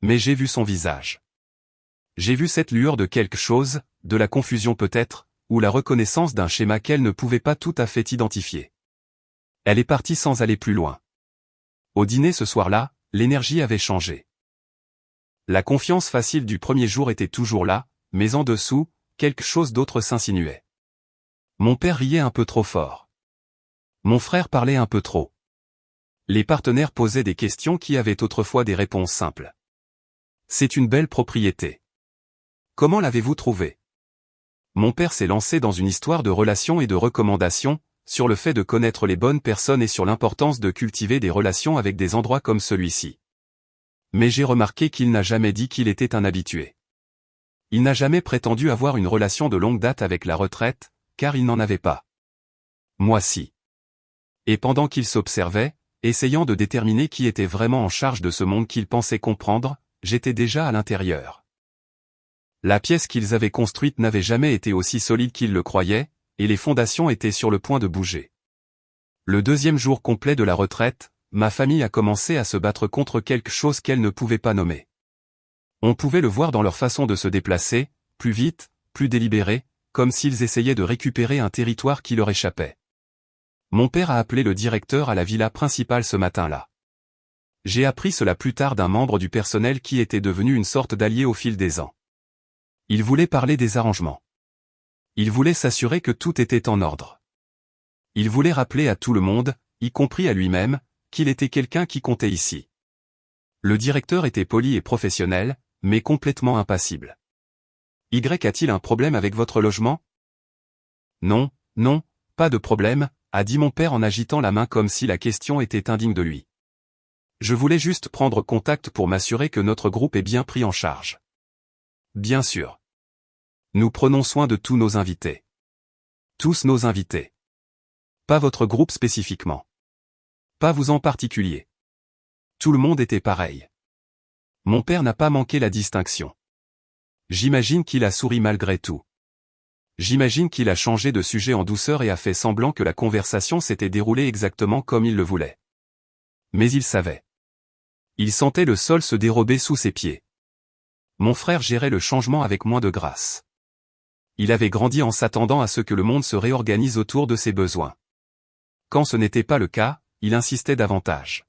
Mais j'ai vu son visage. J'ai vu cette lueur de quelque chose, de la confusion peut-être, ou la reconnaissance d'un schéma qu'elle ne pouvait pas tout à fait identifier. Elle est partie sans aller plus loin. Au dîner ce soir-là, l'énergie avait changé. La confiance facile du premier jour était toujours là, mais en dessous, quelque chose d'autre s'insinuait. Mon père riait un peu trop fort. Mon frère parlait un peu trop. Les partenaires posaient des questions qui avaient autrefois des réponses simples. C'est une belle propriété. Comment l'avez-vous trouvée? Mon père s'est lancé dans une histoire de relations et de recommandations, sur le fait de connaître les bonnes personnes et sur l'importance de cultiver des relations avec des endroits comme celui-ci. Mais j'ai remarqué qu'il n'a jamais dit qu'il était un habitué. Il n'a jamais prétendu avoir une relation de longue date avec la retraite, car il n'en avait pas. Moi si. Et pendant qu'il s'observait, essayant de déterminer qui était vraiment en charge de ce monde qu'il pensait comprendre, j'étais déjà à l'intérieur. La pièce qu'ils avaient construite n'avait jamais été aussi solide qu'ils le croyaient, et les fondations étaient sur le point de bouger. Le deuxième jour complet de la retraite, ma famille a commencé à se battre contre quelque chose qu'elle ne pouvait pas nommer. On pouvait le voir dans leur façon de se déplacer, plus vite, plus délibérée, comme s'ils essayaient de récupérer un territoire qui leur échappait. Mon père a appelé le directeur à la villa principale ce matin-là. J'ai appris cela plus tard d'un membre du personnel qui était devenu une sorte d'allié au fil des ans. Il voulait parler des arrangements. Il voulait s'assurer que tout était en ordre. Il voulait rappeler à tout le monde, y compris à lui-même, qu'il était quelqu'un qui comptait ici. Le directeur était poli et professionnel, mais complètement impassible. Y a-t-il un problème avec votre logement? Non, non, pas de problème, a dit mon père en agitant la main comme si la question était indigne de lui. Je voulais juste prendre contact pour m'assurer que notre groupe est bien pris en charge. Bien sûr. Nous prenons soin de tous nos invités. Tous nos invités. Pas votre groupe spécifiquement. Pas vous en particulier. Tout le monde était pareil. Mon père n'a pas manqué la distinction. J'imagine qu'il a souri malgré tout. J'imagine qu'il a changé de sujet en douceur et a fait semblant que la conversation s'était déroulée exactement comme il le voulait. Mais il savait. Il sentait le sol se dérober sous ses pieds. Mon frère gérait le changement avec moins de grâce. Il avait grandi en s'attendant à ce que le monde se réorganise autour de ses besoins. Quand ce n'était pas le cas, il insistait davantage.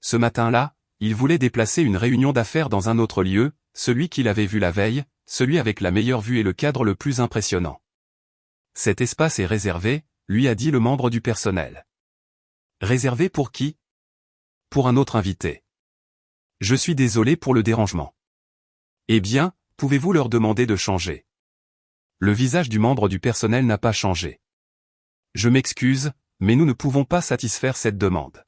Ce matin-là, il voulait déplacer une réunion d'affaires dans un autre lieu, celui qu'il avait vu la veille, celui avec la meilleure vue et le cadre le plus impressionnant. Cet espace est réservé, lui a dit le membre du personnel. Réservé pour qui? Pour un autre invité. Je suis désolé pour le dérangement. Eh bien, pouvez-vous leur demander de changer? Le visage du membre du personnel n'a pas changé. Je m'excuse, mais nous ne pouvons pas satisfaire cette demande.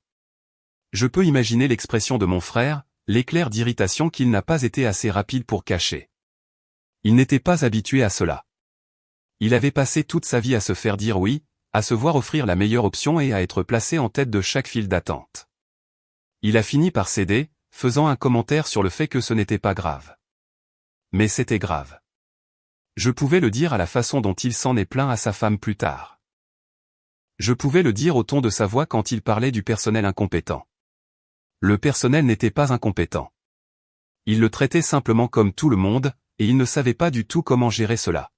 Je peux imaginer l'expression de mon frère, l'éclair d'irritation qu'il n'a pas été assez rapide pour cacher. Il n'était pas habitué à cela. Il avait passé toute sa vie à se faire dire oui, à se voir offrir la meilleure option et à être placé en tête de chaque file d'attente. Il a fini par céder, faisant un commentaire sur le fait que ce n'était pas grave. Mais c'était grave. Je pouvais le dire à la façon dont il s'en est plaint à sa femme plus tard. Je pouvais le dire au ton de sa voix quand il parlait du personnel incompétent. Le personnel n'était pas incompétent. Il le traitait simplement comme tout le monde, et il ne savait pas du tout comment gérer cela.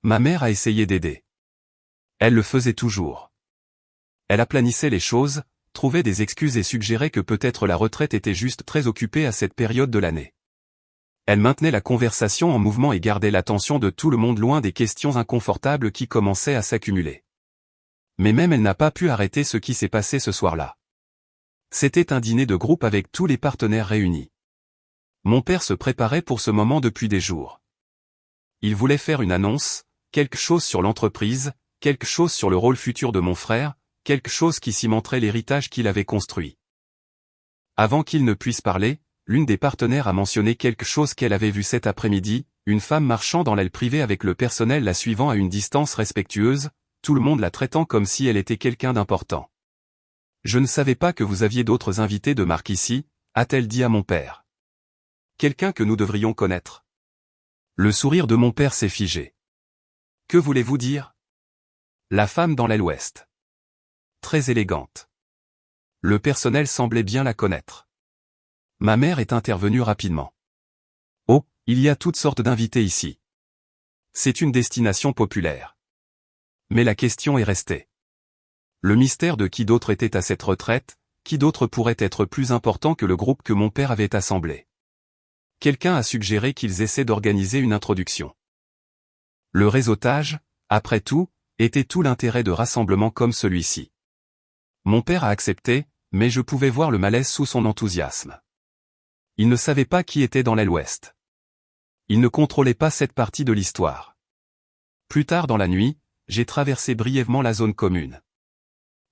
Ma mère a essayé d'aider. Elle le faisait toujours. Elle aplanissait les choses, trouvait des excuses et suggérait que peut-être la retraite était juste très occupée à cette période de l'année. Elle maintenait la conversation en mouvement et gardait l'attention de tout le monde loin des questions inconfortables qui commençaient à s'accumuler. Mais même elle n'a pas pu arrêter ce qui s'est passé ce soir-là. C'était un dîner de groupe avec tous les partenaires réunis. Mon père se préparait pour ce moment depuis des jours. Il voulait faire une annonce, quelque chose sur l'entreprise, quelque chose sur le rôle futur de mon frère, quelque chose qui cimenterait l'héritage qu'il avait construit. Avant qu'il ne puisse parler, l'une des partenaires a mentionné quelque chose qu'elle avait vu cet après-midi, une femme marchant dans l'aile privée avec le personnel la suivant à une distance respectueuse, tout le monde la traitant comme si elle était quelqu'un d'important. « Je ne savais pas que vous aviez d'autres invités de marque ici », a-t-elle dit à mon père. « Quelqu'un que nous devrions connaître. » Le sourire de mon père s'est figé. « Que voulez-vous dire ?» La femme dans l'aile ouest. Très élégante. Le personnel semblait bien la connaître. Ma mère est intervenue rapidement. « Oh, il y a toutes sortes d'invités ici. C'est une destination populaire. » Mais la question est restée. Le mystère de qui d'autre était à cette retraite, qui d'autre pourrait être plus important que le groupe que mon père avait assemblé. Quelqu'un a suggéré qu'ils essaient d'organiser une introduction. Le réseautage, après tout, était tout l'intérêt de rassemblements comme celui-ci. Mon père a accepté, mais je pouvais voir le malaise sous son enthousiasme. Il ne savait pas qui était dans l'aile ouest. Il ne contrôlait pas cette partie de l'histoire. Plus tard dans la nuit, j'ai traversé brièvement la zone commune.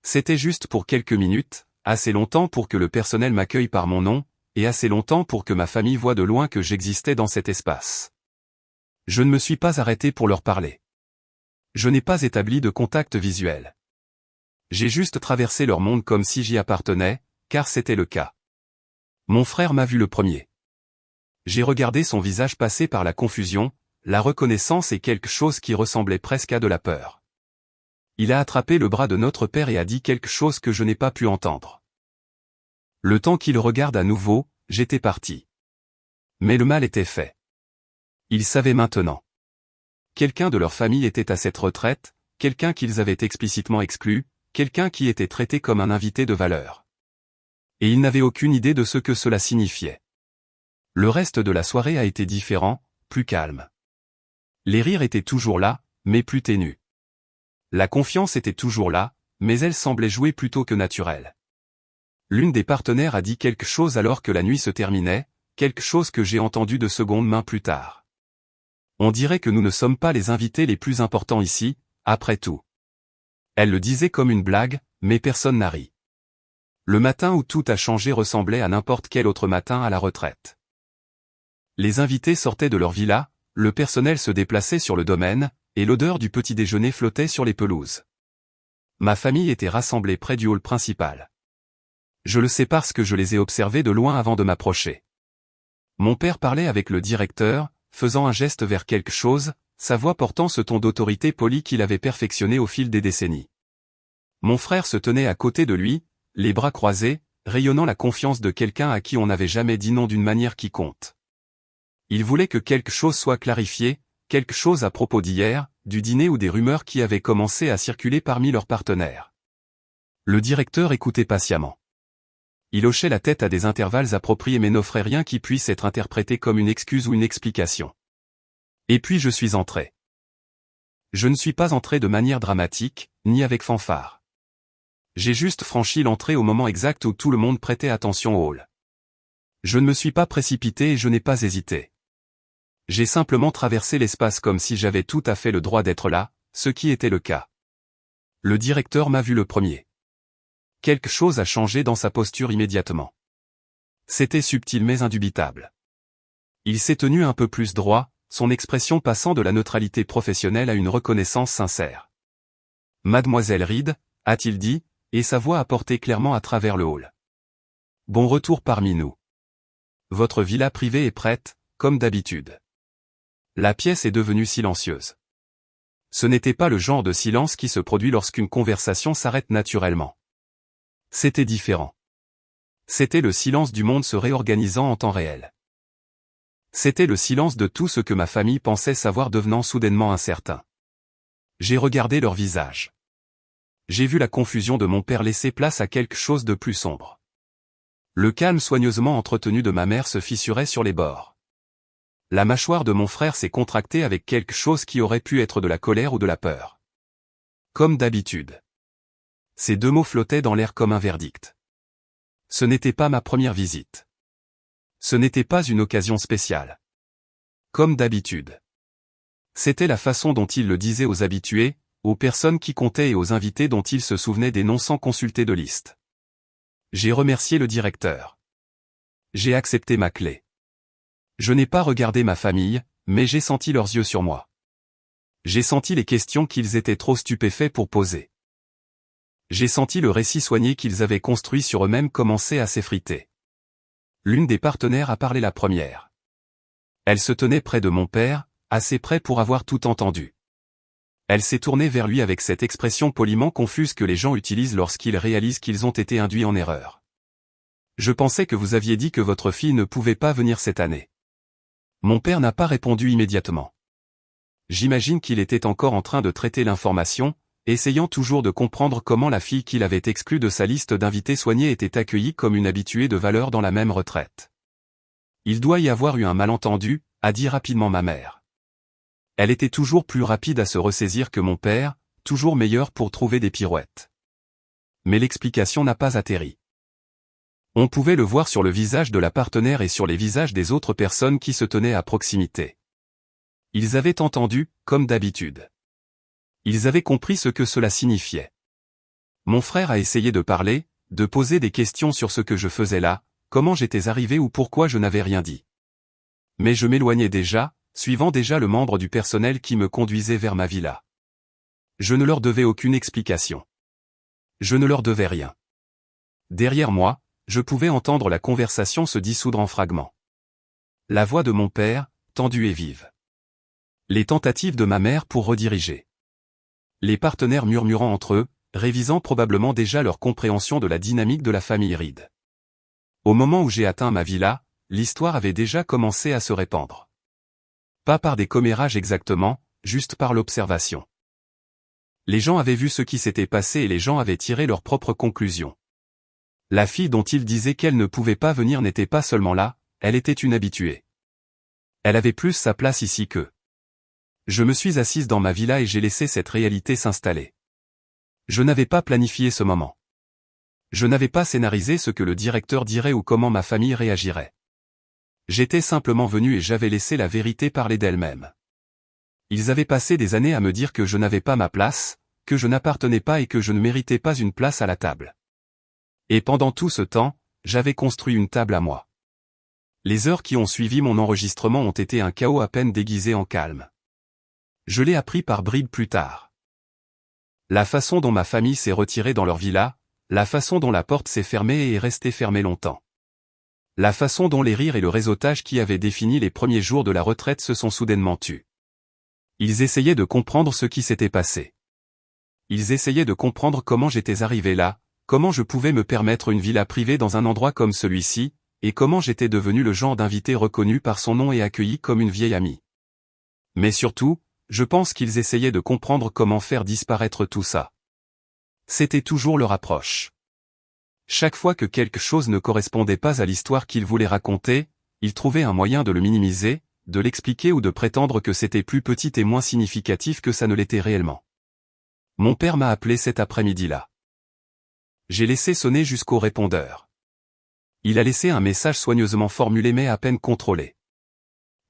C'était juste pour quelques minutes, assez longtemps pour que le personnel m'accueille par mon nom, et assez longtemps pour que ma famille voie de loin que j'existais dans cet espace. Je ne me suis pas arrêté pour leur parler. Je n'ai pas établi de contact visuel. J'ai juste traversé leur monde comme si j'y appartenais, car c'était le cas. Mon frère m'a vu le premier. J'ai regardé son visage passer par la confusion, la reconnaissance et quelque chose qui ressemblait presque à de la peur. Il a attrapé le bras de notre père et a dit quelque chose que je n'ai pas pu entendre. Le temps qu'il regarde à nouveau, j'étais parti. Mais le mal était fait. Ils savaient maintenant. Quelqu'un de leur famille était à cette retraite, quelqu'un qu'ils avaient explicitement exclu, quelqu'un qui était traité comme un invité de valeur. Et ils n'avaient aucune idée de ce que cela signifiait. Le reste de la soirée a été différent, plus calme. Les rires étaient toujours là, mais plus ténus. La confiance était toujours là, mais elle semblait jouer plutôt que naturelle. L'une des partenaires a dit quelque chose alors que la nuit se terminait, quelque chose que j'ai entendu de seconde main plus tard. On dirait que nous ne sommes pas les invités les plus importants ici, après tout. Elle le disait comme une blague, mais personne n'a ri. Le matin où tout a changé ressemblait à n'importe quel autre matin à la retraite. Les invités sortaient de leur villa, le personnel se déplaçait sur le domaine, et l'odeur du petit déjeuner flottait sur les pelouses. Ma famille était rassemblée près du hall principal. Je le sais parce que je les ai observés de loin avant de m'approcher. Mon père parlait avec le directeur, faisant un geste vers quelque chose, sa voix portant ce ton d'autorité polie qu'il avait perfectionné au fil des décennies. Mon frère se tenait à côté de lui, les bras croisés, rayonnant la confiance de quelqu'un à qui on n'avait jamais dit non d'une manière qui compte. Il voulait que quelque chose soit clarifié, quelque chose à propos d'hier, du dîner ou des rumeurs qui avaient commencé à circuler parmi leurs partenaires. Le directeur écoutait patiemment. Il hochait la tête à des intervalles appropriés mais n'offrait rien qui puisse être interprété comme une excuse ou une explication. Et puis je suis entré. Je ne suis pas entré de manière dramatique, ni avec fanfare. J'ai juste franchi l'entrée au moment exact où tout le monde prêtait attention au hall. Je ne me suis pas précipité et je n'ai pas hésité. J'ai simplement traversé l'espace comme si j'avais tout à fait le droit d'être là, ce qui était le cas. Le directeur m'a vu le premier. Quelque chose a changé dans sa posture immédiatement. C'était subtil mais indubitable. Il s'est tenu un peu plus droit, son expression passant de la neutralité professionnelle à une reconnaissance sincère. « Mademoiselle Reed », a-t-il dit, et sa voix a porté clairement à travers le hall. « Bon retour parmi nous. Votre villa privée est prête, comme d'habitude. » La pièce est devenue silencieuse. Ce n'était pas le genre de silence qui se produit lorsqu'une conversation s'arrête naturellement. C'était différent. C'était le silence du monde se réorganisant en temps réel. C'était le silence de tout ce que ma famille pensait savoir devenant soudainement incertain. J'ai regardé leur visage. J'ai vu la confusion de mon père laisser place à quelque chose de plus sombre. Le calme soigneusement entretenu de ma mère se fissurait sur les bords. La mâchoire de mon frère s'est contractée avec quelque chose qui aurait pu être de la colère ou de la peur. Comme d'habitude. Ces deux mots flottaient dans l'air comme un verdict. Ce n'était pas ma première visite. Ce n'était pas une occasion spéciale. Comme d'habitude. C'était la façon dont il le disait aux habitués, aux personnes qui comptaient et aux invités dont il se souvenait des noms sans consulter de liste. J'ai remercié le directeur. J'ai accepté ma clé. Je n'ai pas regardé ma famille, mais j'ai senti leurs yeux sur moi. J'ai senti les questions qu'ils étaient trop stupéfaits pour poser. J'ai senti le récit soigné qu'ils avaient construit sur eux-mêmes commencer à s'effriter. L'une des partenaires a parlé la première. Elle se tenait près de mon père, assez près pour avoir tout entendu. Elle s'est tournée vers lui avec cette expression poliment confuse que les gens utilisent lorsqu'ils réalisent qu'ils ont été induits en erreur. Je pensais que vous aviez dit que votre fille ne pouvait pas venir cette année. Mon père n'a pas répondu immédiatement. J'imagine qu'il était encore en train de traiter l'information, essayant toujours de comprendre comment la fille qu'il avait exclue de sa liste d'invités soignés était accueillie comme une habituée de valeur dans la même retraite. Il doit y avoir eu un malentendu, a dit rapidement ma mère. Elle était toujours plus rapide à se ressaisir que mon père, toujours meilleure pour trouver des pirouettes. Mais l'explication n'a pas atterri. On pouvait le voir sur le visage de la partenaire et sur les visages des autres personnes qui se tenaient à proximité. Ils avaient entendu, comme d'habitude. Ils avaient compris ce que cela signifiait. Mon frère a essayé de parler, de poser des questions sur ce que je faisais là, comment j'étais arrivé ou pourquoi je n'avais rien dit. Mais je m'éloignais déjà, suivant déjà le membre du personnel qui me conduisait vers ma villa. Je ne leur devais aucune explication. Je ne leur devais rien. Derrière moi, je pouvais entendre la conversation se dissoudre en fragments. La voix de mon père, tendue et vive. Les tentatives de ma mère pour rediriger. Les partenaires murmurant entre eux, révisant probablement déjà leur compréhension de la dynamique de la famille Reed. Au moment où j'ai atteint ma villa, l'histoire avait déjà commencé à se répandre. Pas par des commérages exactement, juste par l'observation. Les gens avaient vu ce qui s'était passé et les gens avaient tiré leurs propres conclusions. La fille dont ils disaient qu'elle ne pouvait pas venir n'était pas seulement là, elle était une habituée. Elle avait plus sa place ici qu'eux. Je me suis assise dans ma villa et j'ai laissé cette réalité s'installer. Je n'avais pas planifié ce moment. Je n'avais pas scénarisé ce que le directeur dirait ou comment ma famille réagirait. J'étais simplement venu et j'avais laissé la vérité parler d'elle-même. Ils avaient passé des années à me dire que je n'avais pas ma place, que je n'appartenais pas et que je ne méritais pas une place à la table. Et pendant tout ce temps, j'avais construit une table à moi. Les heures qui ont suivi mon enregistrement ont été un chaos à peine déguisé en calme. Je l'ai appris par bribes plus tard. La façon dont ma famille s'est retirée dans leur villa, la façon dont la porte s'est fermée et est restée fermée longtemps. La façon dont les rires et le réseautage qui avaient défini les premiers jours de la retraite se sont soudainement tus. Ils essayaient de comprendre ce qui s'était passé. Ils essayaient de comprendre comment j'étais arrivé là, comment je pouvais me permettre une villa privée dans un endroit comme celui-ci, et comment j'étais devenu le genre d'invité reconnu par son nom et accueilli comme une vieille amie. Mais surtout, je pense qu'ils essayaient de comprendre comment faire disparaître tout ça. C'était toujours leur approche. Chaque fois que quelque chose ne correspondait pas à l'histoire qu'ils voulaient raconter, ils trouvaient un moyen de le minimiser, de l'expliquer ou de prétendre que c'était plus petit et moins significatif que ça ne l'était réellement. Mon père m'a appelé cet après-midi-là. J'ai laissé sonner jusqu'au répondeur. Il a laissé un message soigneusement formulé mais à peine contrôlé.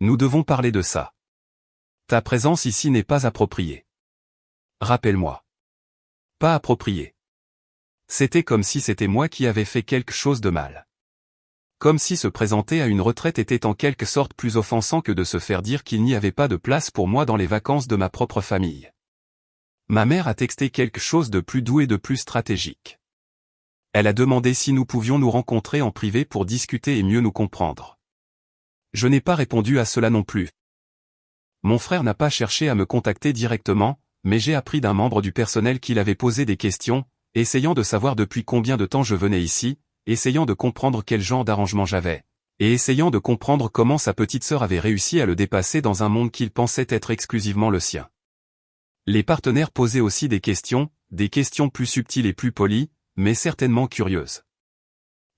Nous devons parler de ça. Ta présence ici n'est pas appropriée. Rappelle-moi. Pas appropriée. C'était comme si c'était moi qui avais fait quelque chose de mal. Comme si se présenter à une retraite était en quelque sorte plus offensant que de se faire dire qu'il n'y avait pas de place pour moi dans les vacances de ma propre famille. Ma mère a texté quelque chose de plus doux et de plus stratégique. Elle a demandé si nous pouvions nous rencontrer en privé pour discuter et mieux nous comprendre. Je n'ai pas répondu à cela non plus. Mon frère n'a pas cherché à me contacter directement, mais j'ai appris d'un membre du personnel qu'il avait posé des questions, essayant de savoir depuis combien de temps je venais ici, essayant de comprendre quel genre d'arrangement j'avais, et essayant de comprendre comment sa petite sœur avait réussi à le dépasser dans un monde qu'il pensait être exclusivement le sien. Les partenaires posaient aussi des questions plus subtiles et plus polies, mais certainement curieuses.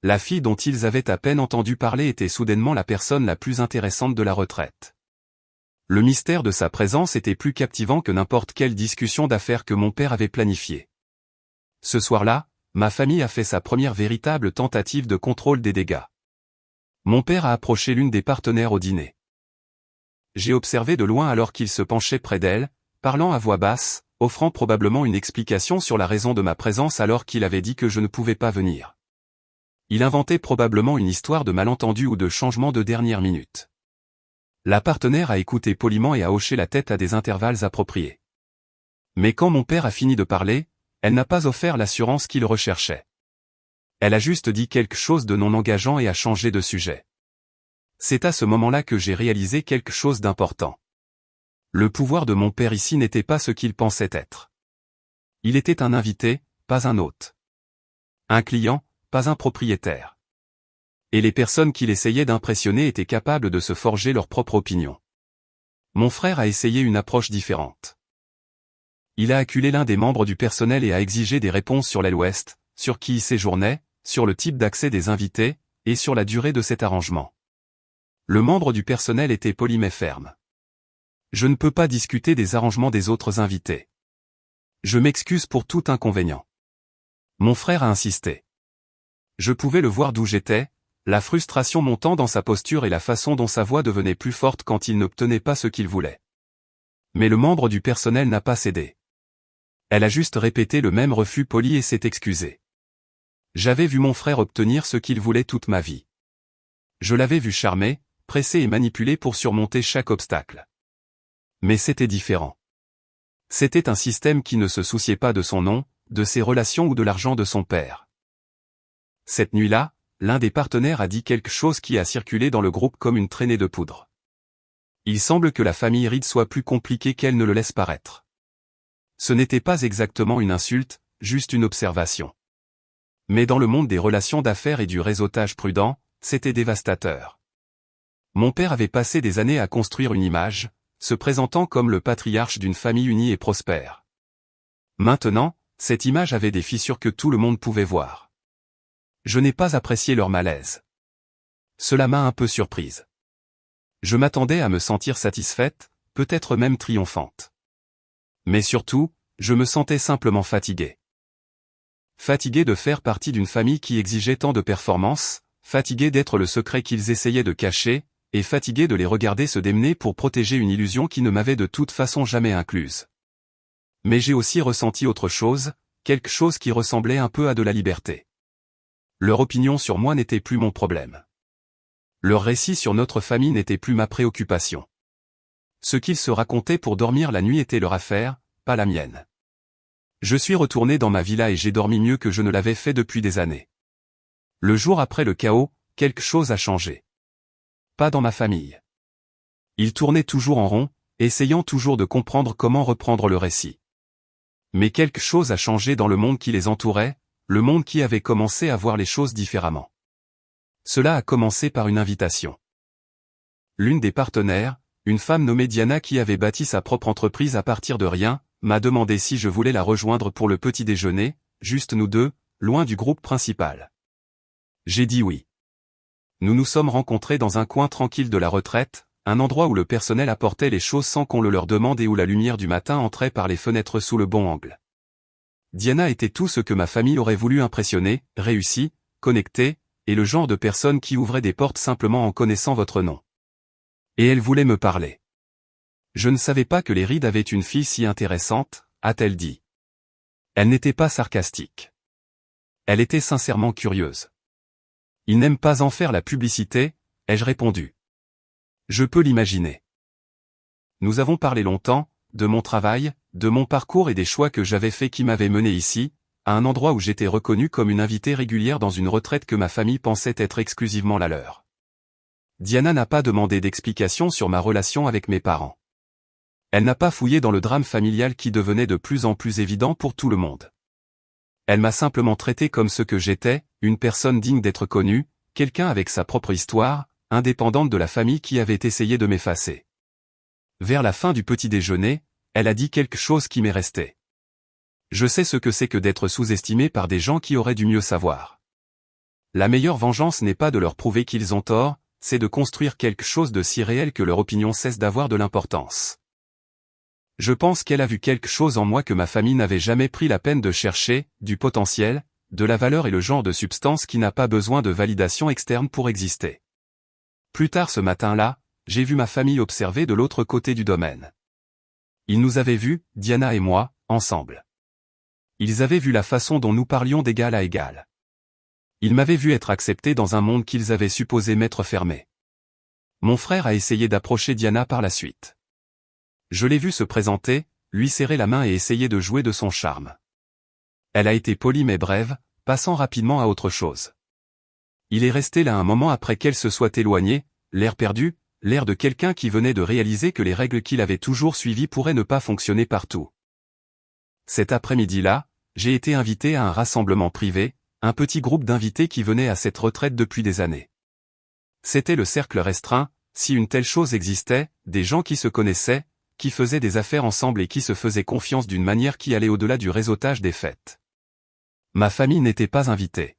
La fille dont ils avaient à peine entendu parler était soudainement la personne la plus intéressante de la retraite. Le mystère de sa présence était plus captivant que n'importe quelle discussion d'affaires que mon père avait planifiée. Ce soir-là, ma famille a fait sa première véritable tentative de contrôle des dégâts. Mon père a approché l'une des partenaires au dîner. J'ai observé de loin alors qu'il se penchait près d'elle, parlant à voix basse, offrant probablement une explication sur la raison de ma présence alors qu'il avait dit que je ne pouvais pas venir. Il inventait probablement une histoire de malentendu ou de changement de dernière minute. La partenaire a écouté poliment et a hoché la tête à des intervalles appropriés. Mais quand mon père a fini de parler, elle n'a pas offert l'assurance qu'il recherchait. Elle a juste dit quelque chose de non engageant et a changé de sujet. C'est à ce moment-là que j'ai réalisé quelque chose d'important. Le pouvoir de mon père ici n'était pas ce qu'il pensait être. Il était un invité, pas un hôte. Un client, pas un propriétaire. Et les personnes qu'il essayait d'impressionner étaient capables de se forger leur propre opinion. Mon frère a essayé une approche différente. Il a acculé l'un des membres du personnel et a exigé des réponses sur l'aile ouest, sur qui y séjournait, sur le type d'accès des invités, et sur la durée de cet arrangement. Le membre du personnel était poli mais ferme. Je ne peux pas discuter des arrangements des autres invités. Je m'excuse pour tout inconvénient. Mon frère a insisté. Je pouvais le voir d'où j'étais, la frustration montant dans sa posture et la façon dont sa voix devenait plus forte quand il n'obtenait pas ce qu'il voulait. Mais le membre du personnel n'a pas cédé. Elle a juste répété le même refus poli et s'est excusée. J'avais vu mon frère obtenir ce qu'il voulait toute ma vie. Je l'avais vu charmer, presser et manipuler pour surmonter chaque obstacle. Mais c'était différent. C'était un système qui ne se souciait pas de son nom, de ses relations ou de l'argent de son père. Cette nuit-là, l'un des partenaires a dit quelque chose qui a circulé dans le groupe comme une traînée de poudre. Il semble que la famille Reed soit plus compliquée qu'elle ne le laisse paraître. Ce n'était pas exactement une insulte, juste une observation. Mais dans le monde des relations d'affaires et du réseautage prudent, c'était dévastateur. Mon père avait passé des années à construire une image, se présentant comme le patriarche d'une famille unie et prospère. Maintenant, cette image avait des fissures que tout le monde pouvait voir. Je n'ai pas apprécié leur malaise. Cela m'a un peu surprise. Je m'attendais à me sentir satisfaite, peut-être même triomphante. Mais surtout, je me sentais simplement fatigué. Fatigué de faire partie d'une famille qui exigeait tant de performances, fatigué d'être le secret qu'ils essayaient de cacher, et fatigué de les regarder se démener pour protéger une illusion qui ne m'avait de toute façon jamais incluse. Mais j'ai aussi ressenti autre chose, quelque chose qui ressemblait un peu à de la liberté. Leur opinion sur moi n'était plus mon problème. Leur récit sur notre famille n'était plus ma préoccupation. Ce qu'ils se racontaient pour dormir la nuit était leur affaire, pas la mienne. Je suis retourné dans ma villa et j'ai dormi mieux que je ne l'avais fait depuis des années. Le jour après le chaos, quelque chose a changé. Pas dans ma famille. Ils tournaient toujours en rond, essayant toujours de comprendre comment reprendre le récit. Mais quelque chose a changé dans le monde qui les entourait, le monde qui avait commencé à voir les choses différemment. Cela a commencé par une invitation. L'une des partenaires, une femme nommée Diana qui avait bâti sa propre entreprise à partir de rien, m'a demandé si je voulais la rejoindre pour le petit déjeuner, juste nous deux, loin du groupe principal. J'ai dit oui. Nous nous sommes rencontrés dans un coin tranquille de la retraite, un endroit où le personnel apportait les choses sans qu'on le leur demande et où la lumière du matin entrait par les fenêtres sous le bon angle. Diana était tout ce que ma famille aurait voulu impressionner, réussi, connecté, et le genre de personne qui ouvrait des portes simplement en connaissant votre nom. Et elle voulait me parler. Je ne savais pas que les Reed avaient une fille si intéressante, a-t-elle dit. Elle n'était pas sarcastique. Elle était sincèrement curieuse. Ils n'aiment pas en faire la publicité, ai-je répondu. Je peux l'imaginer. Nous avons parlé longtemps, de mon travail, de mon parcours et des choix que j'avais faits qui m'avaient mené ici, à un endroit où j'étais reconnu comme une invitée régulière dans une retraite que ma famille pensait être exclusivement la leur. Diana n'a pas demandé d'explications sur ma relation avec mes parents. Elle n'a pas fouillé dans le drame familial qui devenait de plus en plus évident pour tout le monde. Elle m'a simplement traité comme ce que j'étais, une personne digne d'être connue, quelqu'un avec sa propre histoire, indépendante de la famille qui avait essayé de m'effacer. Vers la fin du petit déjeuner, elle a dit quelque chose qui m'est resté. Je sais ce que c'est que d'être sous-estimé par des gens qui auraient dû mieux savoir. La meilleure vengeance n'est pas de leur prouver qu'ils ont tort, c'est de construire quelque chose de si réel que leur opinion cesse d'avoir de l'importance. Je pense qu'elle a vu quelque chose en moi que ma famille n'avait jamais pris la peine de chercher, du potentiel, de la valeur et le genre de substance qui n'a pas besoin de validation externe pour exister. Plus tard ce matin-là, j'ai vu ma famille observer de l'autre côté du domaine. Ils nous avaient vus, Diana et moi, ensemble. Ils avaient vu la façon dont nous parlions d'égal à égal. Ils m'avaient vu être accepté dans un monde qu'ils avaient supposé m'être fermé. Mon frère a essayé d'approcher Diana par la suite. Je l'ai vu se présenter, lui serrer la main et essayer de jouer de son charme. Elle a été polie mais brève, passant rapidement à autre chose. Il est resté là un moment après qu'elle se soit éloignée, l'air perdu, l'air de quelqu'un qui venait de réaliser que les règles qu'il avait toujours suivies pourraient ne pas fonctionner partout. Cet après-midi-là, j'ai été invité à un rassemblement privé, un petit groupe d'invités qui venaient à cette retraite depuis des années. C'était le cercle restreint, si une telle chose existait, des gens qui se connaissaient, qui faisaient des affaires ensemble et qui se faisaient confiance d'une manière qui allait au-delà du réseautage des fêtes. Ma famille n'était pas invitée.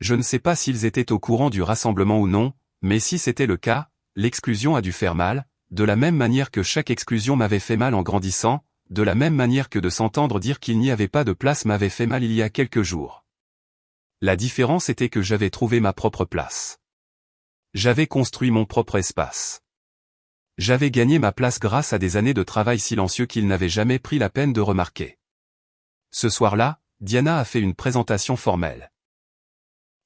Je ne sais pas s'ils étaient au courant du rassemblement ou non, mais si c'était le cas, l'exclusion a dû faire mal, de la même manière que chaque exclusion m'avait fait mal en grandissant, de la même manière que de s'entendre dire qu'il n'y avait pas de place m'avait fait mal il y a quelques jours. La différence était que j'avais trouvé ma propre place. J'avais construit mon propre espace. J'avais gagné ma place grâce à des années de travail silencieux qu'ils n'avaient jamais pris la peine de remarquer. Ce soir-là, Diana a fait une présentation formelle.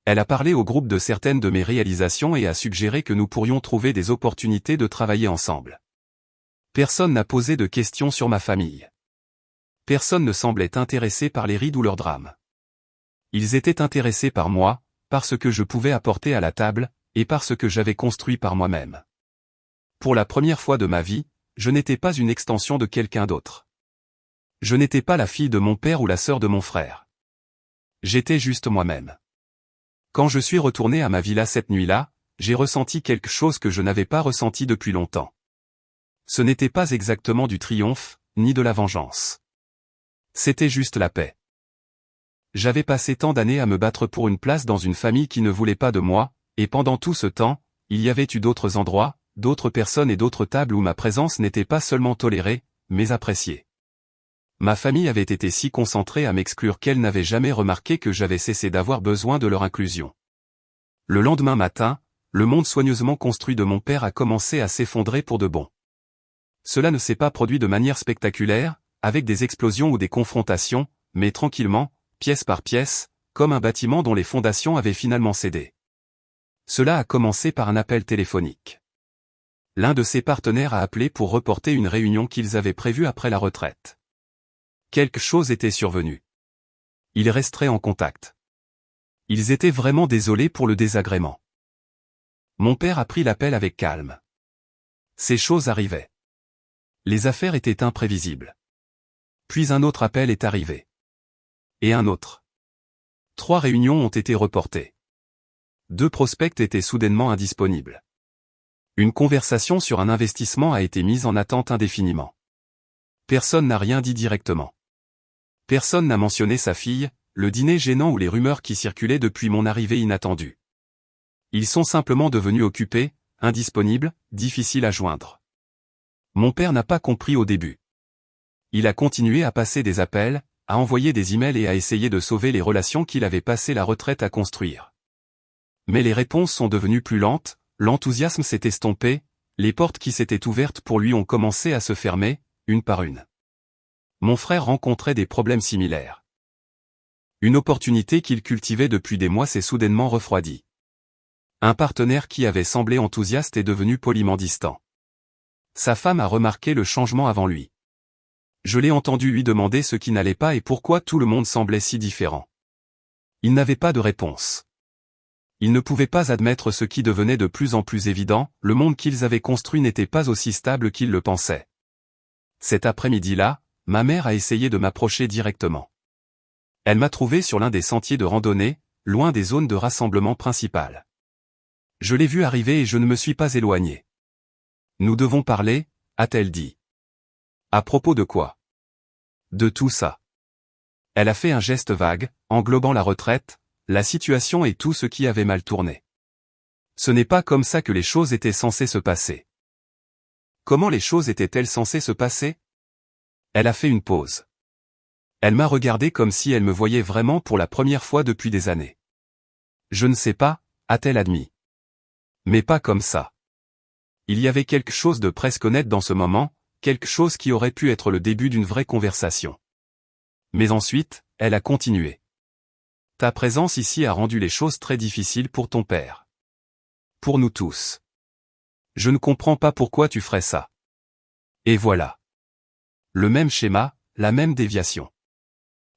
Elle a parlé au groupe de certaines de mes réalisations et a suggéré que nous pourrions trouver des opportunités de travailler ensemble. Personne n'a posé de questions sur ma famille. Personne ne semblait intéressé par les rides ou leurs drames. Ils étaient intéressés par moi, par ce que je pouvais apporter à la table, et par ce que j'avais construit par moi-même. Pour la première fois de ma vie, je n'étais pas une extension de quelqu'un d'autre. Je n'étais pas la fille de mon père ou la sœur de mon frère. J'étais juste moi-même. Quand je suis retourné à ma villa cette nuit-là, j'ai ressenti quelque chose que je n'avais pas ressenti depuis longtemps. Ce n'était pas exactement du triomphe, ni de la vengeance. C'était juste la paix. J'avais passé tant d'années à me battre pour une place dans une famille qui ne voulait pas de moi, et pendant tout ce temps, il y avait eu d'autres endroits, d'autres personnes et d'autres tables où ma présence n'était pas seulement tolérée, mais appréciée. Ma famille avait été si concentrée à m'exclure qu'elle n'avait jamais remarqué que j'avais cessé d'avoir besoin de leur inclusion. Le lendemain matin, le monde soigneusement construit de mon père a commencé à s'effondrer pour de bon. Cela ne s'est pas produit de manière spectaculaire, avec des explosions ou des confrontations, mais tranquillement, pièce par pièce, comme un bâtiment dont les fondations avaient finalement cédé. Cela a commencé par un appel téléphonique. L'un de ses partenaires a appelé pour reporter une réunion qu'ils avaient prévue après la retraite. Quelque chose était survenu. Ils resteraient en contact. Ils étaient vraiment désolés pour le désagrément. Mon père a pris l'appel avec calme. Ces choses arrivaient. Les affaires étaient imprévisibles. Puis un autre appel est arrivé. Et un autre. 3 réunions ont été reportées. 2 prospects étaient soudainement indisponibles. Une conversation sur un investissement a été mise en attente indéfiniment. Personne n'a rien dit directement. Personne n'a mentionné sa fille, le dîner gênant ou les rumeurs qui circulaient depuis mon arrivée inattendue. Ils sont simplement devenus occupés, indisponibles, difficiles à joindre. Mon père n'a pas compris au début. Il a continué à passer des appels, à envoyer des emails et à essayer de sauver les relations qu'il avait passé la retraite à construire. Mais les réponses sont devenues plus lentes, l'enthousiasme s'est estompé, les portes qui s'étaient ouvertes pour lui ont commencé à se fermer, une par une. Mon frère rencontrait des problèmes similaires. Une opportunité qu'il cultivait depuis des mois s'est soudainement refroidie. Un partenaire qui avait semblé enthousiaste est devenu poliment distant. Sa femme a remarqué le changement avant lui. Je l'ai entendu lui demander ce qui n'allait pas et pourquoi tout le monde semblait si différent. Il n'avait pas de réponse. Ils ne pouvaient pas admettre ce qui devenait de plus en plus évident, le monde qu'ils avaient construit n'était pas aussi stable qu'ils le pensaient. Cet après-midi-là, ma mère a essayé de m'approcher directement. Elle m'a trouvé sur l'un des sentiers de randonnée, loin des zones de rassemblement principales. Je l'ai vue arriver et je ne me suis pas éloigné. Nous devons parler, a-t-elle dit. À propos de quoi? De tout ça. Elle a fait un geste vague, englobant la retraite, la situation et tout ce qui avait mal tourné. Ce n'est pas comme ça que les choses étaient censées se passer. Comment les choses étaient-elles censées se passer? Elle a fait une pause. Elle m'a regardé comme si elle me voyait vraiment pour la première fois depuis des années. Je ne sais pas, a-t-elle admis. Mais pas comme ça. Il y avait quelque chose de presque honnête dans ce moment, quelque chose qui aurait pu être le début d'une vraie conversation. Mais ensuite, elle a continué. Ta présence ici a rendu les choses très difficiles pour ton père. Pour nous tous. Je ne comprends pas pourquoi tu ferais ça. Et voilà. Le même schéma, la même déviation.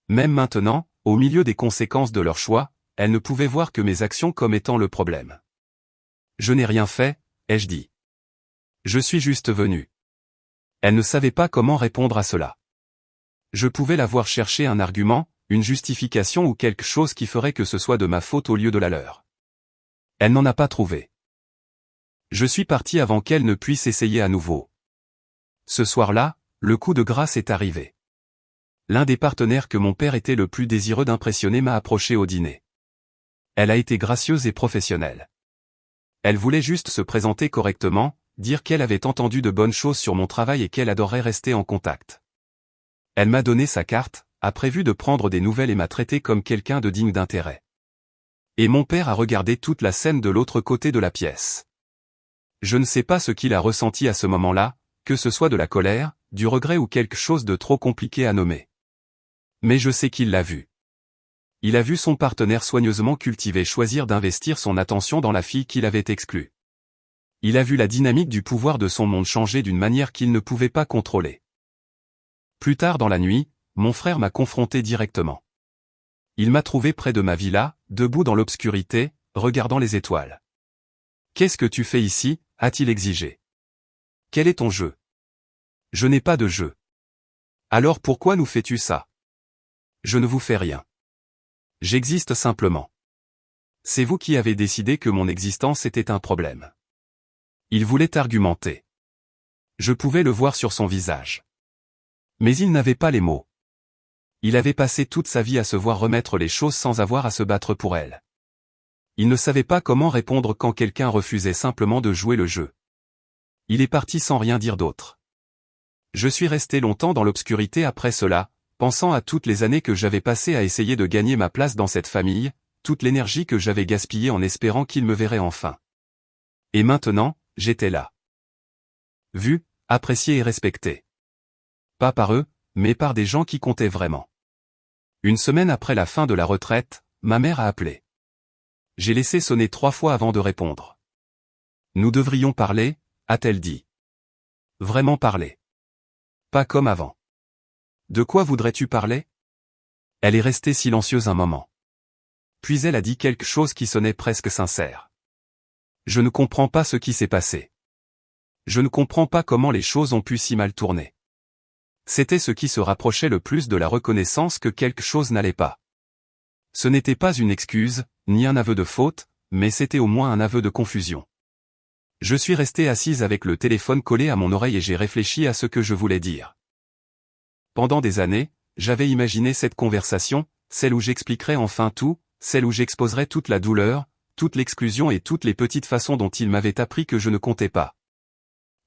Même maintenant, au milieu des conséquences de leur choix, elle ne pouvait voir que mes actions comme étant le problème. Je n'ai rien fait, ai-je dit. Je suis juste venu. Elle ne savait pas comment répondre à cela. Je pouvais la voir chercher un argument, une justification ou quelque chose qui ferait que ce soit de ma faute au lieu de la leur. Elle n'en a pas trouvé. Je suis parti avant qu'elle ne puisse essayer à nouveau. Ce soir-là, le coup de grâce est arrivé. L'un des partenaires que mon père était le plus désireux d'impressionner m'a approché au dîner. Elle a été gracieuse et professionnelle. Elle voulait juste se présenter correctement, dire qu'elle avait entendu de bonnes choses sur mon travail et qu'elle adorait rester en contact. Elle m'a donné sa carte, a prévu de prendre des nouvelles et m'a traité comme quelqu'un de digne d'intérêt. Et mon père a regardé toute la scène de l'autre côté de la pièce. Je ne sais pas ce qu'il a ressenti à ce moment-là, que ce soit de la colère, du regret ou quelque chose de trop compliqué à nommer. Mais je sais qu'il l'a vu. Il a vu son partenaire soigneusement cultivé choisir d'investir son attention dans la fille qu'il avait exclue. Il a vu la dynamique du pouvoir de son monde changer d'une manière qu'il ne pouvait pas contrôler. Plus tard dans la nuit, mon frère m'a confronté directement. Il m'a trouvé près de ma villa, debout dans l'obscurité, regardant les étoiles. « Qu'est-ce que tu fais ici ?» a-t-il exigé. « Quel est ton jeu ?»« Je n'ai pas de jeu. »« Alors pourquoi nous fais-tu ça ?»« Je ne vous fais rien. J'existe simplement. C'est vous qui avez décidé que mon existence était un problème. » Il voulait argumenter. Je pouvais le voir sur son visage. Mais il n'avait pas les mots. Il avait passé toute sa vie à se voir remettre les choses sans avoir à se battre pour elles. Il ne savait pas comment répondre quand quelqu'un refusait simplement de jouer le jeu. Il est parti sans rien dire d'autre. Je suis resté longtemps dans l'obscurité après cela, pensant à toutes les années que j'avais passées à essayer de gagner ma place dans cette famille, toute l'énergie que j'avais gaspillée en espérant qu'il me verrait enfin. Et maintenant, j'étais là. Vu, apprécié et respecté. Pas par eux, mais par des gens qui comptaient vraiment. Une semaine après la fin de la retraite, ma mère a appelé. J'ai laissé sonner 3 fois avant de répondre. Nous devrions parler, a-t-elle dit. Vraiment parler. Pas comme avant. De quoi voudrais-tu parler ? Elle est restée silencieuse un moment. Puis elle a dit quelque chose qui sonnait presque sincère. Je ne comprends pas ce qui s'est passé. Je ne comprends pas comment les choses ont pu si mal tourner. C'était ce qui se rapprochait le plus de la reconnaissance que quelque chose n'allait pas. Ce n'était pas une excuse, ni un aveu de faute, mais c'était au moins un aveu de confusion. Je suis resté assise avec le téléphone collé à mon oreille et j'ai réfléchi à ce que je voulais dire. Pendant des années, j'avais imaginé cette conversation, celle où j'expliquerais enfin tout, celle où j'exposerais toute la douleur, toute l'exclusion et toutes les petites façons dont il m'avait appris que je ne comptais pas.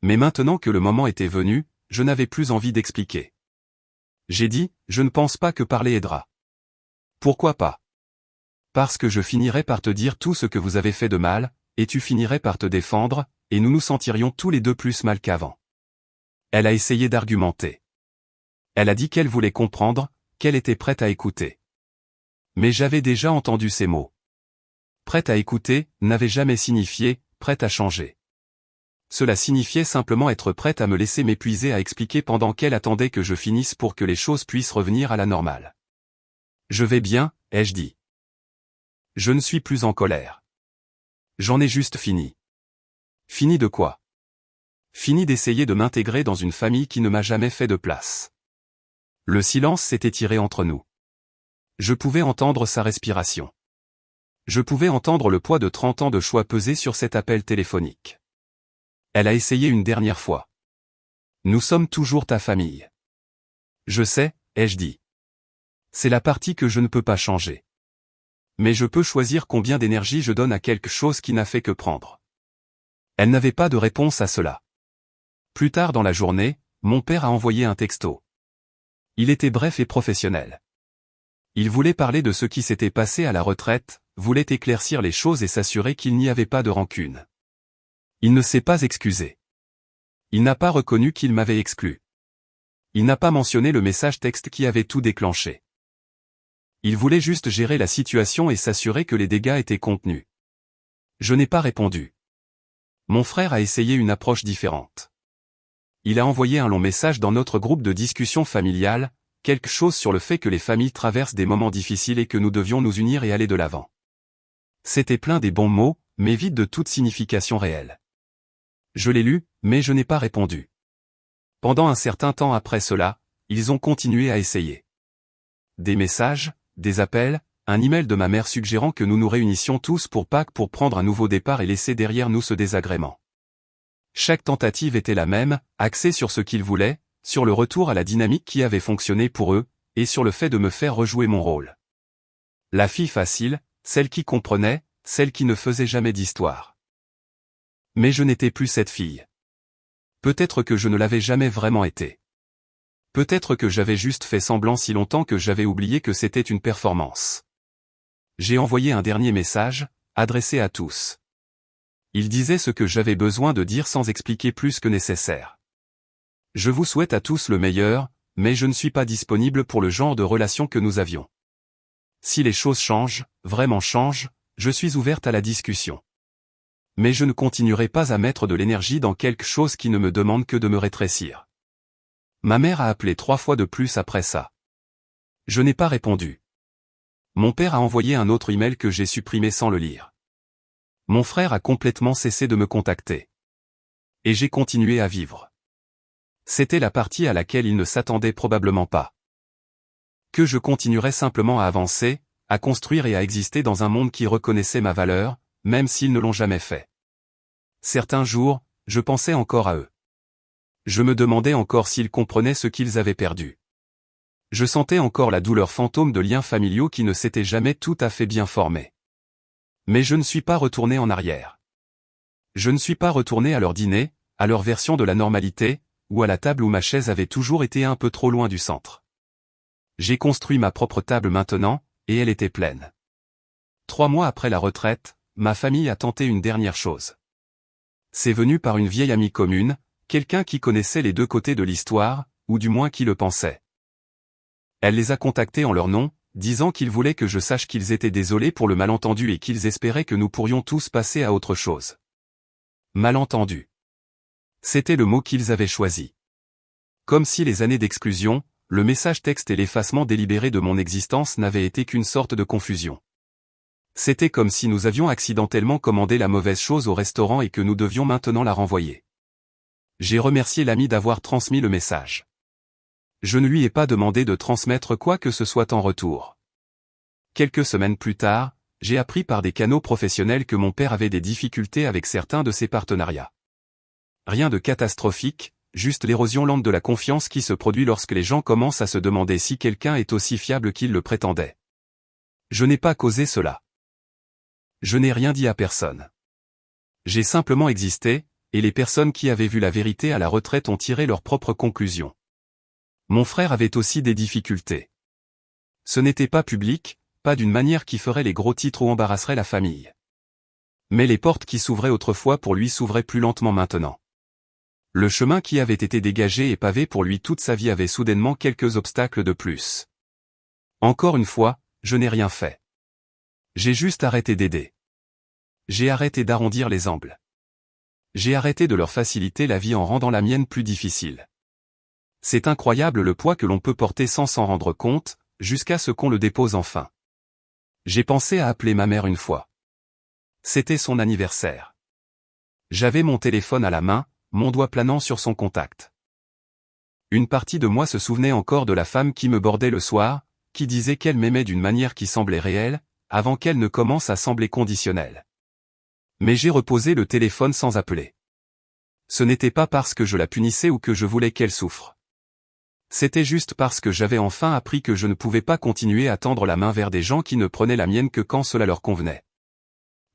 Mais maintenant que le moment était venu, je n'avais plus envie d'expliquer. J'ai dit, je ne pense pas que parler aidera. Pourquoi pas ? Parce que je finirais par te dire tout ce que vous avez fait de mal, et tu finirais par te défendre, et nous nous sentirions tous les deux plus mal qu'avant. Elle a essayé d'argumenter. Elle a dit qu'elle voulait comprendre, qu'elle était prête à écouter. Mais j'avais déjà entendu ces mots. Prête à écouter n'avait jamais signifié prête à changer. Cela signifiait simplement être prête à me laisser m'épuiser à expliquer pendant qu'elle attendait que je finisse pour que les choses puissent revenir à la normale. Je vais bien, ai-je dit. Je ne suis plus en colère. J'en ai juste fini. Fini de quoi ? Fini d'essayer de m'intégrer dans une famille qui ne m'a jamais fait de place. Le silence s'est étiré entre nous. Je pouvais entendre sa respiration. Je pouvais entendre le poids de 30 ans de choix peser sur cet appel téléphonique. Elle a essayé une dernière fois. Nous sommes toujours ta famille. Je sais, ai-je dit. C'est la partie que je ne peux pas changer. Mais je peux choisir combien d'énergie je donne à quelque chose qui n'a fait que prendre. Elle n'avait pas de réponse à cela. Plus tard dans la journée, mon père a envoyé un texto. Il était bref et professionnel. Il voulait parler de ce qui s'était passé à la retraite, voulait éclaircir les choses et s'assurer qu'il n'y avait pas de rancune. Il ne s'est pas excusé. Il n'a pas reconnu qu'il m'avait exclu. Il n'a pas mentionné le message texte qui avait tout déclenché. Il voulait juste gérer la situation et s'assurer que les dégâts étaient contenus. Je n'ai pas répondu. Mon frère a essayé une approche différente. Il a envoyé un long message dans notre groupe de discussion familiale, quelque chose sur le fait que les familles traversent des moments difficiles et que nous devions nous unir et aller de l'avant. C'était plein des bons mots, mais vide de toute signification réelle. Je l'ai lu, mais je n'ai pas répondu. Pendant un certain temps après cela, ils ont continué à essayer. Des messages, des appels, un email de ma mère suggérant que nous nous réunissions tous pour Pâques pour prendre un nouveau départ et laisser derrière nous ce désagrément. Chaque tentative était la même, axée sur ce qu'ils voulaient, sur le retour à la dynamique qui avait fonctionné pour eux, et sur le fait de me faire rejouer mon rôle. La fille facile, celle qui comprenait, celle qui ne faisait jamais d'histoire. Mais je n'étais plus cette fille. Peut-être que je ne l'avais jamais vraiment été. Peut-être que j'avais juste fait semblant si longtemps que j'avais oublié que c'était une performance. J'ai envoyé un dernier message, adressé à tous. Il disait ce que j'avais besoin de dire sans expliquer plus que nécessaire. Je vous souhaite à tous le meilleur, mais je ne suis pas disponible pour le genre de relation que nous avions. Si les choses changent, vraiment changent, je suis ouverte à la discussion. Mais je ne continuerai pas à mettre de l'énergie dans quelque chose qui ne me demande que de me rétrécir. Ma mère a appelé 3 fois de plus après ça. Je n'ai pas répondu. Mon père a envoyé un autre email que j'ai supprimé sans le lire. Mon frère a complètement cessé de me contacter. Et j'ai continué à vivre. C'était la partie à laquelle il ne s'attendait probablement pas. Que je continuerais simplement à avancer, à construire et à exister dans un monde qui reconnaissait ma valeur, même s'ils ne l'ont jamais fait. Certains jours, je pensais encore à eux. Je me demandais encore s'ils comprenaient ce qu'ils avaient perdu. Je sentais encore la douleur fantôme de liens familiaux qui ne s'étaient jamais tout à fait bien formés. Mais je ne suis pas retourné en arrière. Je ne suis pas retourné à leur dîner, à leur version de la normalité, ou à la table où ma chaise avait toujours été un peu trop loin du centre. J'ai construit ma propre table maintenant, et elle était pleine. 3 mois après la retraite, ma famille a tenté une dernière chose. C'est venu par une vieille amie commune, quelqu'un qui connaissait les 2 côtés de l'histoire, ou du moins qui le pensait. Elle les a contactés en leur nom, disant qu'ils voulaient que je sache qu'ils étaient désolés pour le malentendu et qu'ils espéraient que nous pourrions tous passer à autre chose. Malentendu. C'était le mot qu'ils avaient choisi. Comme si les années d'exclusion, le message texte et l'effacement délibéré de mon existence n'avaient été qu'une sorte de confusion. C'était comme si nous avions accidentellement commandé la mauvaise chose au restaurant et que nous devions maintenant la renvoyer. J'ai remercié l'ami d'avoir transmis le message. Je ne lui ai pas demandé de transmettre quoi que ce soit en retour. Quelques semaines plus tard, j'ai appris par des canaux professionnels que mon père avait des difficultés avec certains de ses partenariats. Rien de catastrophique, juste l'érosion lente de la confiance qui se produit lorsque les gens commencent à se demander si quelqu'un est aussi fiable qu'il le prétendait. Je n'ai pas causé cela. Je n'ai rien dit à personne. J'ai simplement existé, et les personnes qui avaient vu la vérité à la retraite ont tiré leurs propres conclusions. Mon frère avait aussi des difficultés. Ce n'était pas public, pas d'une manière qui ferait les gros titres ou embarrasserait la famille. Mais les portes qui s'ouvraient autrefois pour lui s'ouvraient plus lentement maintenant. Le chemin qui avait été dégagé et pavé pour lui toute sa vie avait soudainement quelques obstacles de plus. Encore une fois, je n'ai rien fait. J'ai juste arrêté d'aider. J'ai arrêté d'arrondir les angles. J'ai arrêté de leur faciliter la vie en rendant la mienne plus difficile. C'est incroyable le poids que l'on peut porter sans s'en rendre compte, jusqu'à ce qu'on le dépose enfin. J'ai pensé à appeler ma mère une fois. C'était son anniversaire. J'avais mon téléphone à la main, mon doigt planant sur son contact. Une partie de moi se souvenait encore de la femme qui me bordait le soir, qui disait qu'elle m'aimait d'une manière qui semblait réelle, avant qu'elle ne commence à sembler conditionnelle. Mais j'ai reposé le téléphone sans appeler. Ce n'était pas parce que je la punissais ou que je voulais qu'elle souffre. C'était juste parce que j'avais enfin appris que je ne pouvais pas continuer à tendre la main vers des gens qui ne prenaient la mienne que quand cela leur convenait.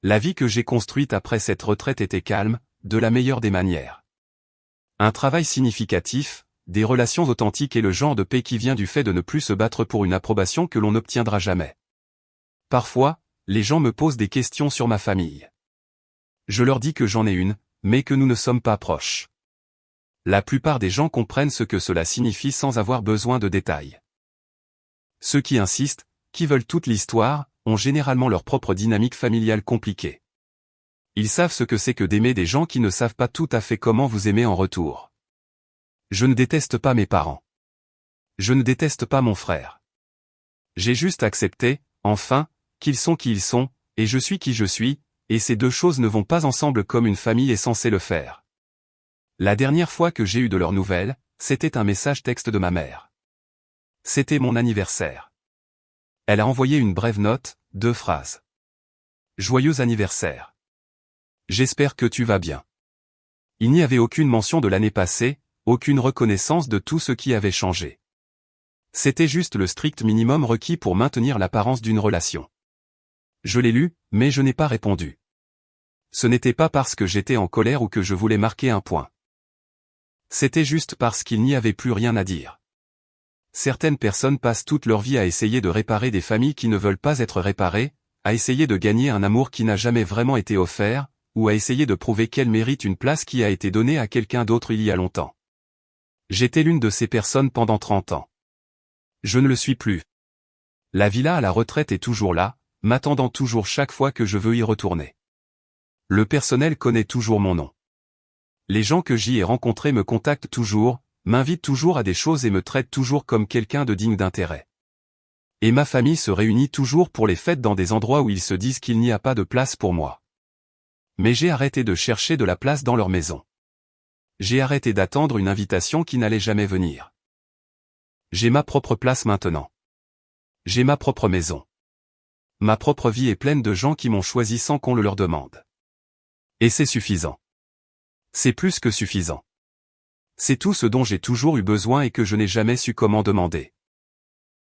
La vie que j'ai construite après cette retraite était calme, de la meilleure des manières. Un travail significatif, des relations authentiques et le genre de paix qui vient du fait de ne plus se battre pour une approbation que l'on n'obtiendra jamais. Parfois, les gens me posent des questions sur ma famille. Je leur dis que j'en ai une, mais que nous ne sommes pas proches. La plupart des gens comprennent ce que cela signifie sans avoir besoin de détails. Ceux qui insistent, qui veulent toute l'histoire, ont généralement leur propre dynamique familiale compliquée. Ils savent ce que c'est que d'aimer des gens qui ne savent pas tout à fait comment vous aimer en retour. Je ne déteste pas mes parents. Je ne déteste pas mon frère. J'ai juste accepté, enfin, qu'ils sont qui ils sont, et je suis qui je suis, et ces deux choses ne vont pas ensemble comme une famille est censée le faire. La dernière fois que j'ai eu de leurs nouvelles, c'était un message texte de ma mère. C'était mon anniversaire. Elle a envoyé une brève note, 2 phrases. Joyeux anniversaire. J'espère que tu vas bien. Il n'y avait aucune mention de l'année passée, aucune reconnaissance de tout ce qui avait changé. C'était juste le strict minimum requis pour maintenir l'apparence d'une relation. Je l'ai lu, mais je n'ai pas répondu. Ce n'était pas parce que j'étais en colère ou que je voulais marquer un point. C'était juste parce qu'il n'y avait plus rien à dire. Certaines personnes passent toute leur vie à essayer de réparer des familles qui ne veulent pas être réparées, à essayer de gagner un amour qui n'a jamais vraiment été offert, ou à essayer de prouver qu'elles méritent une place qui a été donnée à quelqu'un d'autre il y a longtemps. J'étais l'une de ces personnes pendant 30 ans. Je ne le suis plus. La villa à la retraite est toujours là, m'attendant toujours chaque fois que je veux y retourner. Le personnel connaît toujours mon nom. Les gens que j'y ai rencontrés me contactent toujours, m'invitent toujours à des choses et me traitent toujours comme quelqu'un de digne d'intérêt. Et ma famille se réunit toujours pour les fêtes dans des endroits où ils se disent qu'il n'y a pas de place pour moi. Mais j'ai arrêté de chercher de la place dans leur maison. J'ai arrêté d'attendre une invitation qui n'allait jamais venir. J'ai ma propre place maintenant. J'ai ma propre maison. Ma propre vie est pleine de gens qui m'ont choisi sans qu'on le leur demande. Et c'est suffisant. C'est plus que suffisant. C'est tout ce dont j'ai toujours eu besoin et que je n'ai jamais su comment demander.